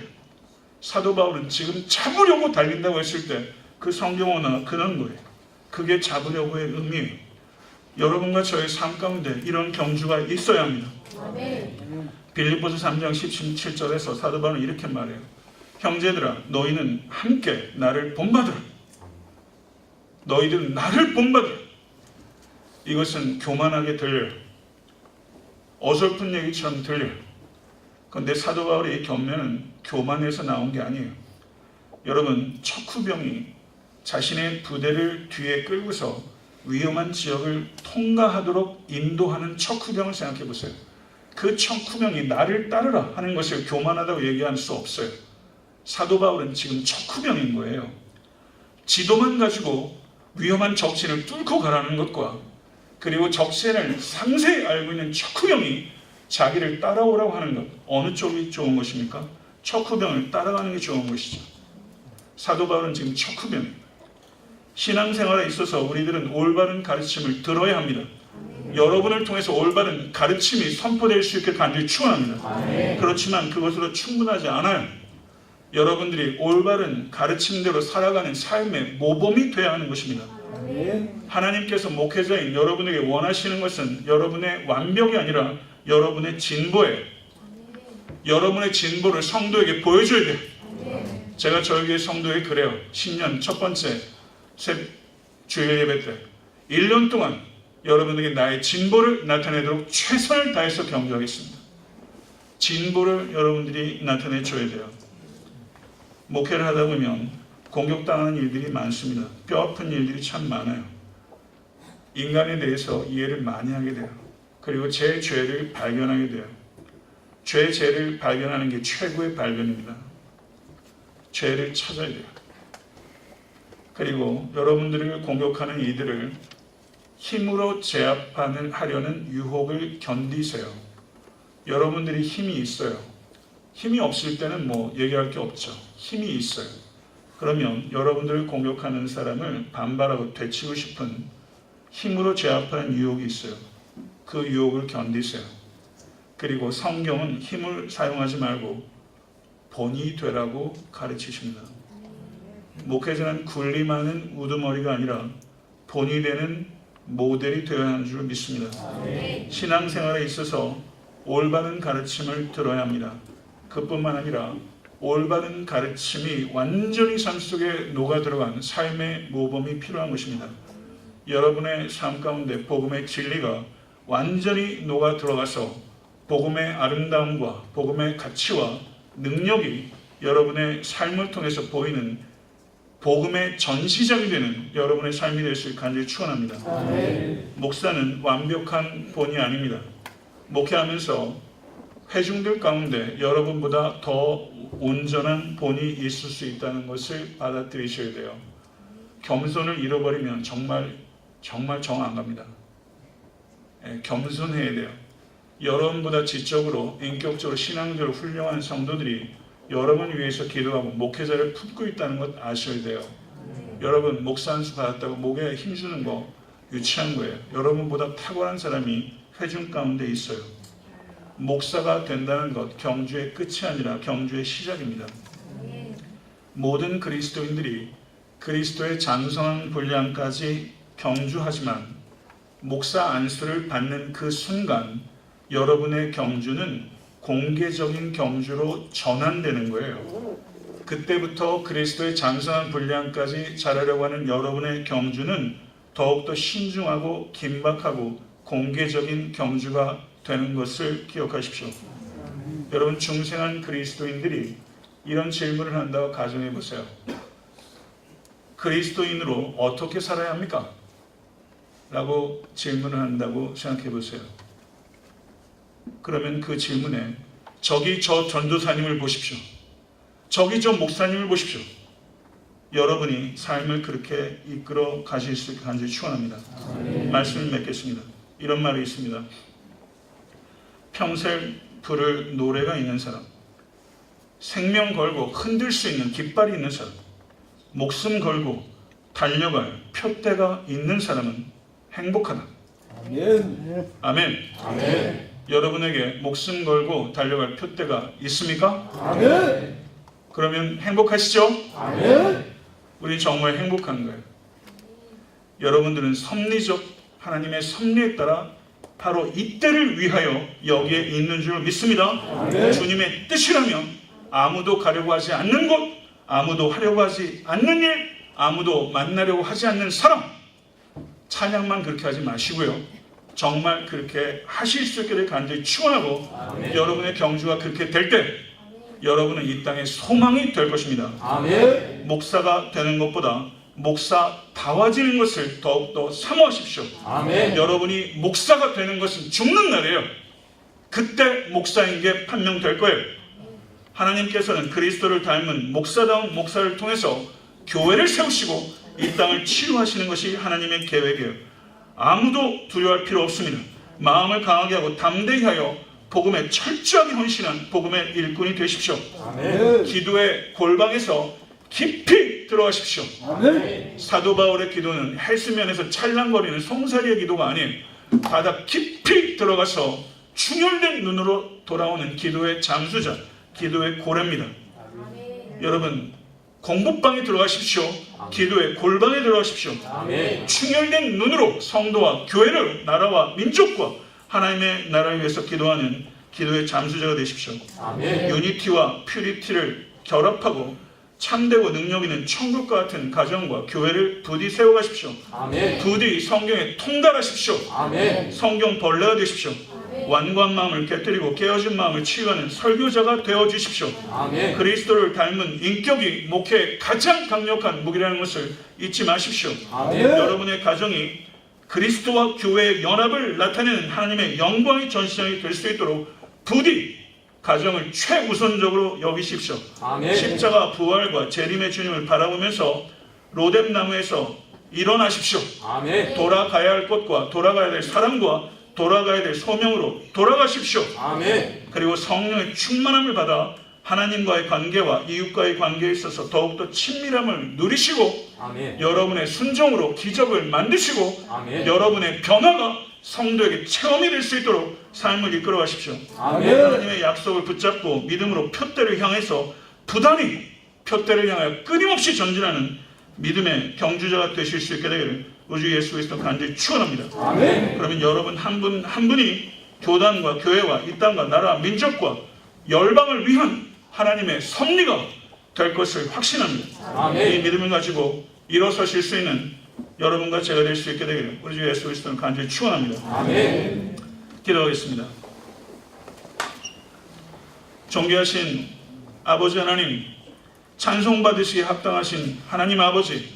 사도 바울은 지금 잡으려고 달린다고 했을 때 그 성경 언어가 그런 거예요. 그게 잡으려고의 의미예요. 여러분과 저의 삶 가운데 이런 경주가 있어야 합니다. 아멘. 빌립보서 3장 17절에서 사도 바울은 이렇게 말해요. 형제들아, 너희는 함께 나를 본받으라. 너희들은 나를 본받으라. 이것은 교만하게 들려요. 어설픈 얘기처럼 들려요. 그런데 사도 바울의 이 견면은 교만에서 나온 게 아니에요. 여러분, 척후병이 자신의 부대를 뒤에 끌고서 위험한 지역을 통과하도록 인도하는 척후병을 생각해 보세요. 그 척후병이 나를 따르라 하는 것을 교만하다고 얘기할 수 없어요. 사도 바울은 지금 척후병인 거예요. 지도만 가지고 위험한 적신을 뚫고 가라는 것과, 그리고 적신을 상세히 알고 있는 척후병이 자기를 따라오라고 하는 것, 어느 쪽이 좋은 것입니까? 척후병을 따라가는 게 좋은 것이죠. 사도 바울은 지금 척후병이에요. 신앙생활에 있어서 우리들은 올바른 가르침을 들어야 합니다. 여러분을 통해서 올바른 가르침이 선포될 수 있게 간절히 축원합니다. 그렇지만 그것으로 충분하지 않아요. 여러분들이 올바른 가르침대로 살아가는 삶의 모범이 되어야 하는 것입니다. 하나님께서 목회자인 여러분에게 원하시는 것은 여러분의 완벽이 아니라 여러분의 진보예요. 여러분의 진보를 성도에게 보여줘야 돼요. 제가 저희 교회 성도에게 그래요. 신년 첫 번째 주일 예배 때 1년 동안 여러분에게 나의 진보를 나타내도록 최선을 다해서 경주하겠습니다. 진보를 여러분들이 나타내줘야 돼요. 목회를 하다 보면 공격당하는 일들이 많습니다. 뼈아픈 일들이 참 많아요. 인간에 대해서 이해를 많이 하게 돼요. 그리고 제 죄를 발견하게 돼요. 죄를 발견하는 게 최고의 발견입니다. 죄를 찾아야 돼요. 그리고 여러분들을 공격하는 이들을 힘으로 제압하려는 유혹을 견디세요. 여러분들이 힘이 있어요. 힘이 없을 때는 뭐 얘기할 게 없죠. 힘이 있어요. 그러면 여러분들을 공격하는 사람을 반발하고 되치고 싶은 힘으로 제압하는 유혹이 있어요. 그 유혹을 견디세요. 그리고 성경은 힘을 사용하지 말고 본이 되라고 가르치십니다. 목회자는 군림하는 우두머리가 아니라 본이 되는 모델이 되어야 하는 줄 믿습니다. 신앙생활에 있어서 올바른 가르침을 들어야 합니다. 그뿐만 아니라 올바른 가르침이 완전히 삶 속에 녹아들어간 삶의 모범이 필요한 것입니다. 여러분의 삶 가운데 복음의 진리가 완전히 녹아들어가서 복음의 아름다움과 복음의 가치와 능력이 여러분의 삶을 통해서 보이는 복음의 전시장이 되는 여러분의 삶이 될 수 있게 간절히 축원합니다. 목사는 완벽한 본이 아닙니다. 목회하면서 회중들 가운데 여러분보다 더 온전한 본이 있을 수 있다는 것을 받아들이셔야 돼요. 겸손을 잃어버리면 정말 정 안 갑니다. 겸손해야 돼요. 여러분보다 지적으로 인격적으로 신앙적으로 훌륭한 성도들이 여러분을 위해서 기도하고 목회자를 품고 있다는 것 아셔야 돼요. 여러분 목사 안수 받았다고 목에 힘주는 거 유치한 거예요. 여러분보다 탁월한 사람이 회중 가운데 있어요. 목사가 된다는 것 경주의 끝이 아니라 경주의 시작입니다. 모든 그리스도인들이 그리스도의 장성한 분량까지 경주하지만 목사 안수를 받는 그 순간 여러분의 경주는 공개적인 경주로 전환되는 거예요. 그때부터 그리스도의 장성한 분량까지 자라려고 하는 여러분의 경주는 더욱더 신중하고 긴박하고 공개적인 경주가 되는 것을 기억하십시오. 여러분 중생한 그리스도인들이 이런 질문을 한다고 가정해 보세요. 그리스도인으로 어떻게 살아야 합니까? 라고 질문을 한다고 생각해 보세요. 그러면 그 질문에 저기 저 전도사님을 보십시오. 저기 저 목사님을 보십시오. 여러분이 삶을 그렇게 이끌어 가실 수 있게 간절히 축원합니다. 말씀을 맺겠습니다. 이런 말이 있습니다. 평생 부를 노래가 있는 사람, 생명 걸고 흔들 수 있는 깃발이 있는 사람, 목숨 걸고 달려갈 표대가 있는 사람은 행복하다. 아멘. 아멘. 아멘. 여러분에게 목숨 걸고 달려갈 표대가 있습니까? 아멘. 그러면 행복하시죠? 아멘. 우리 정말 행복한 거예요. 여러분들은 섭리적 하나님의 섭리에 따라 바로 이때를 위하여 여기에 있는 줄 믿습니다. 아멘. 주님의 뜻이라면 아무도 가려고 하지 않는 곳, 아무도 하려고 하지 않는 일, 아무도 만나려고 하지 않는 사람, 찬양만 그렇게 하지 마시고요. 정말 그렇게 하실 수 있기를 간절히 축원하고 여러분의 경주가 그렇게 될 때 여러분은 이 땅의 소망이 될 것입니다. 아멘. 목사가 되는 것보다 목사다워지는 것을 더욱더 사모하십시오. 아멘. 여러분이 목사가 되는 것은 죽는 날이에요. 그때 목사인 게 판명될 거예요. 하나님께서는 그리스도를 닮은 목사다운 목사를 통해서 교회를 세우시고 이 땅을 치유하시는 것이 하나님의 계획이에요. 아무도 두려워할 필요 없습니다. 마음을 강하게 하고 담대히 하여 복음에 철저하게 헌신한 복음의 일꾼이 되십시오. 아멘. 기도의 골방에서 깊이 들어가십시오. 아멘. 사도 바울의 기도는 헬스면에서 찰랑거리는 송사리의 기도가 아닌 바다 깊이 들어가서 충혈된 눈으로 돌아오는 기도의 잠수자, 기도의 고래입니다. 여러분 공부방에 들어가십시오. 기도의 골방에 들어가십시오. 아멘. 충혈된 눈으로 성도와 교회를, 나라와 민족과 하나님의 나라를 위해서 기도하는 기도의 잠수자가 되십시오. 아멘. 유니티와 퓨리티를 결합하고 참되고 능력 있는 천국과 같은 가정과 교회를 부디 세워가십시오. 아멘. 부디 성경에 통달하십시오. 아멘. 성경 벌레가 되십시오. 완고한 마음을 깨뜨리고 깨어진 마음을 치유하는 설교자가 되어주십시오. 아멘. 그리스도를 닮은 인격이 목회의 가장 강력한 무기라는 것을 잊지 마십시오. 아멘. 여러분의 가정이 그리스도와 교회의 연합을 나타내는 하나님의 영광의 전시장이 될 수 있도록 부디 가정을 최우선적으로 여기십시오. 아멘. 십자가 부활과 재림의 주님을 바라보면서 로뎀나무에서 일어나십시오. 아멘. 돌아가야 할 것과 돌아가야 될 사람과 돌아가야 될 소명으로 돌아가십시오. 아멘. 그리고 성령의 충만함을 받아 하나님과의 관계와 이웃과의 관계에 있어서 더욱더 친밀함을 누리시고 아멘. 여러분의 순종으로 기적을 만드시고 아멘. 여러분의 변화가 성도에게 체험이 될 수 있도록 삶을 이끌어 가십시오. 아멘. 하나님의 약속을 붙잡고 믿음으로 표대를 향해서 부단히 표대를 향하여 끊임없이 전진하는 믿음의 경주자가 되실 수 있게 되기를 우주 예수 그리스도 간절히 축원합니다. 아멘. 그러면 여러분 한 분 한 분이 교단과 교회와 이 땅과 나라 민족과 열방을 위한 하나님의 섭리가 될 것을 확신합니다. 아멘. 이 믿음을 가지고 일어서실 수 있는 여러분과 제가 될 수 있게 되기를 우리 주 예수 그리스도는 간절히 축원합니다. 아멘. 기도하겠습니다. 존귀하신 아버지 하나님, 찬송받으시기에 합당하신 하나님 아버지,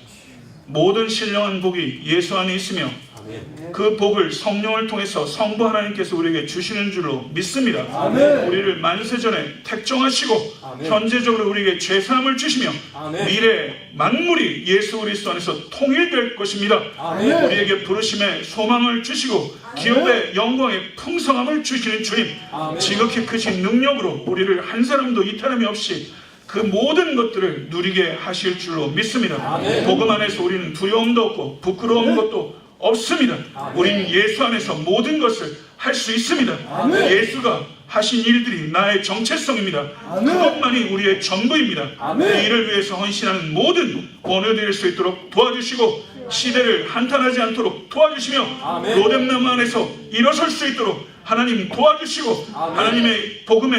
모든 신령한 복이 예수 안에 있으며 아멘. 그 복을 성령을 통해서 성부 하나님께서 우리에게 주시는 줄로 믿습니다. 아멘. 우리를 만세전에 택정하시고 아멘. 현재적으로 우리에게 죄사함을 주시며 아멘. 미래 만물이 예수 그리스도 안에서 통일될 것입니다. 아멘. 우리에게 부르심의 소망을 주시고 기업의 영광의 풍성함을 주시는 주님, 아멘. 지극히 크신 능력으로 우리를 한 사람도 이탈함이 없이 그 모든 것들을 누리게 하실 줄로 믿습니다. 아멘. 복음 안에서 우리는 두려움도 없고 부끄러운 것도 없습니다. 우리는 예수 안에서 모든 것을 할 수 있습니다. 아멘. 예수가 하신 일들이 나의 정체성입니다. 그것만이 우리의 전부입니다. 아멘. 이 일을 위해서 헌신하는 모든 원효될 수 있도록 도와주시고 시대를 한탄하지 않도록 도와주시며 아멘. 로뎀나무 안에서 일어설 수 있도록 하나님 도와주시고 아멘. 하나님의 복음에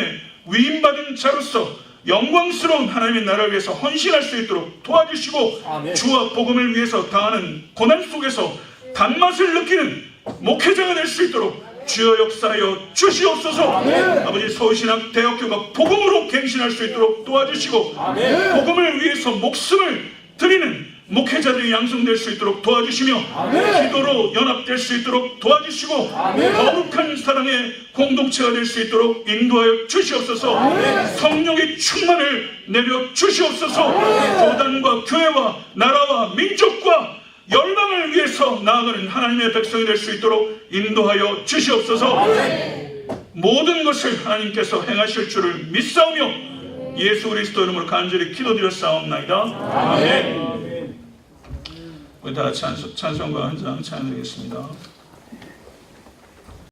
위임받은 자로서 영광스러운 하나님의 나라를 위해서 헌신할 수 있도록 도와주시고 아멘. 주와 복음을 위해서 당하는 고난 속에서 단맛을 느끼는 목회자가 될 수 있도록 주여 역사하여 주시옵소서. 아멘. 아버지 서울신학 대학교가 복음으로 갱신할 수 있도록 도와주시고 아멘. 복음을 위해서 목숨을 드리는 목회자들이 양성될 수 있도록 도와주시며 아멘. 기도로 연합될 수 있도록 도와주시고 아멘. 거룩한 사랑의 공동체가 될 수 있도록 인도하여 주시옵소서. 아멘. 성령의 충만을 내려 주시옵소서. 교단과 교회와 나라와 민족과 열방을 위해서 나아가는 하나님의 백성이 될 수 있도록 인도하여 주시옵소서. 모든 것을 하나님께서 행하실 줄을 믿사오며 예수 그리스도 이름으로 간절히 기도드렸사옵나이다. 아멘. 우리 다 찬송가 한 장 찬양드리겠습니다.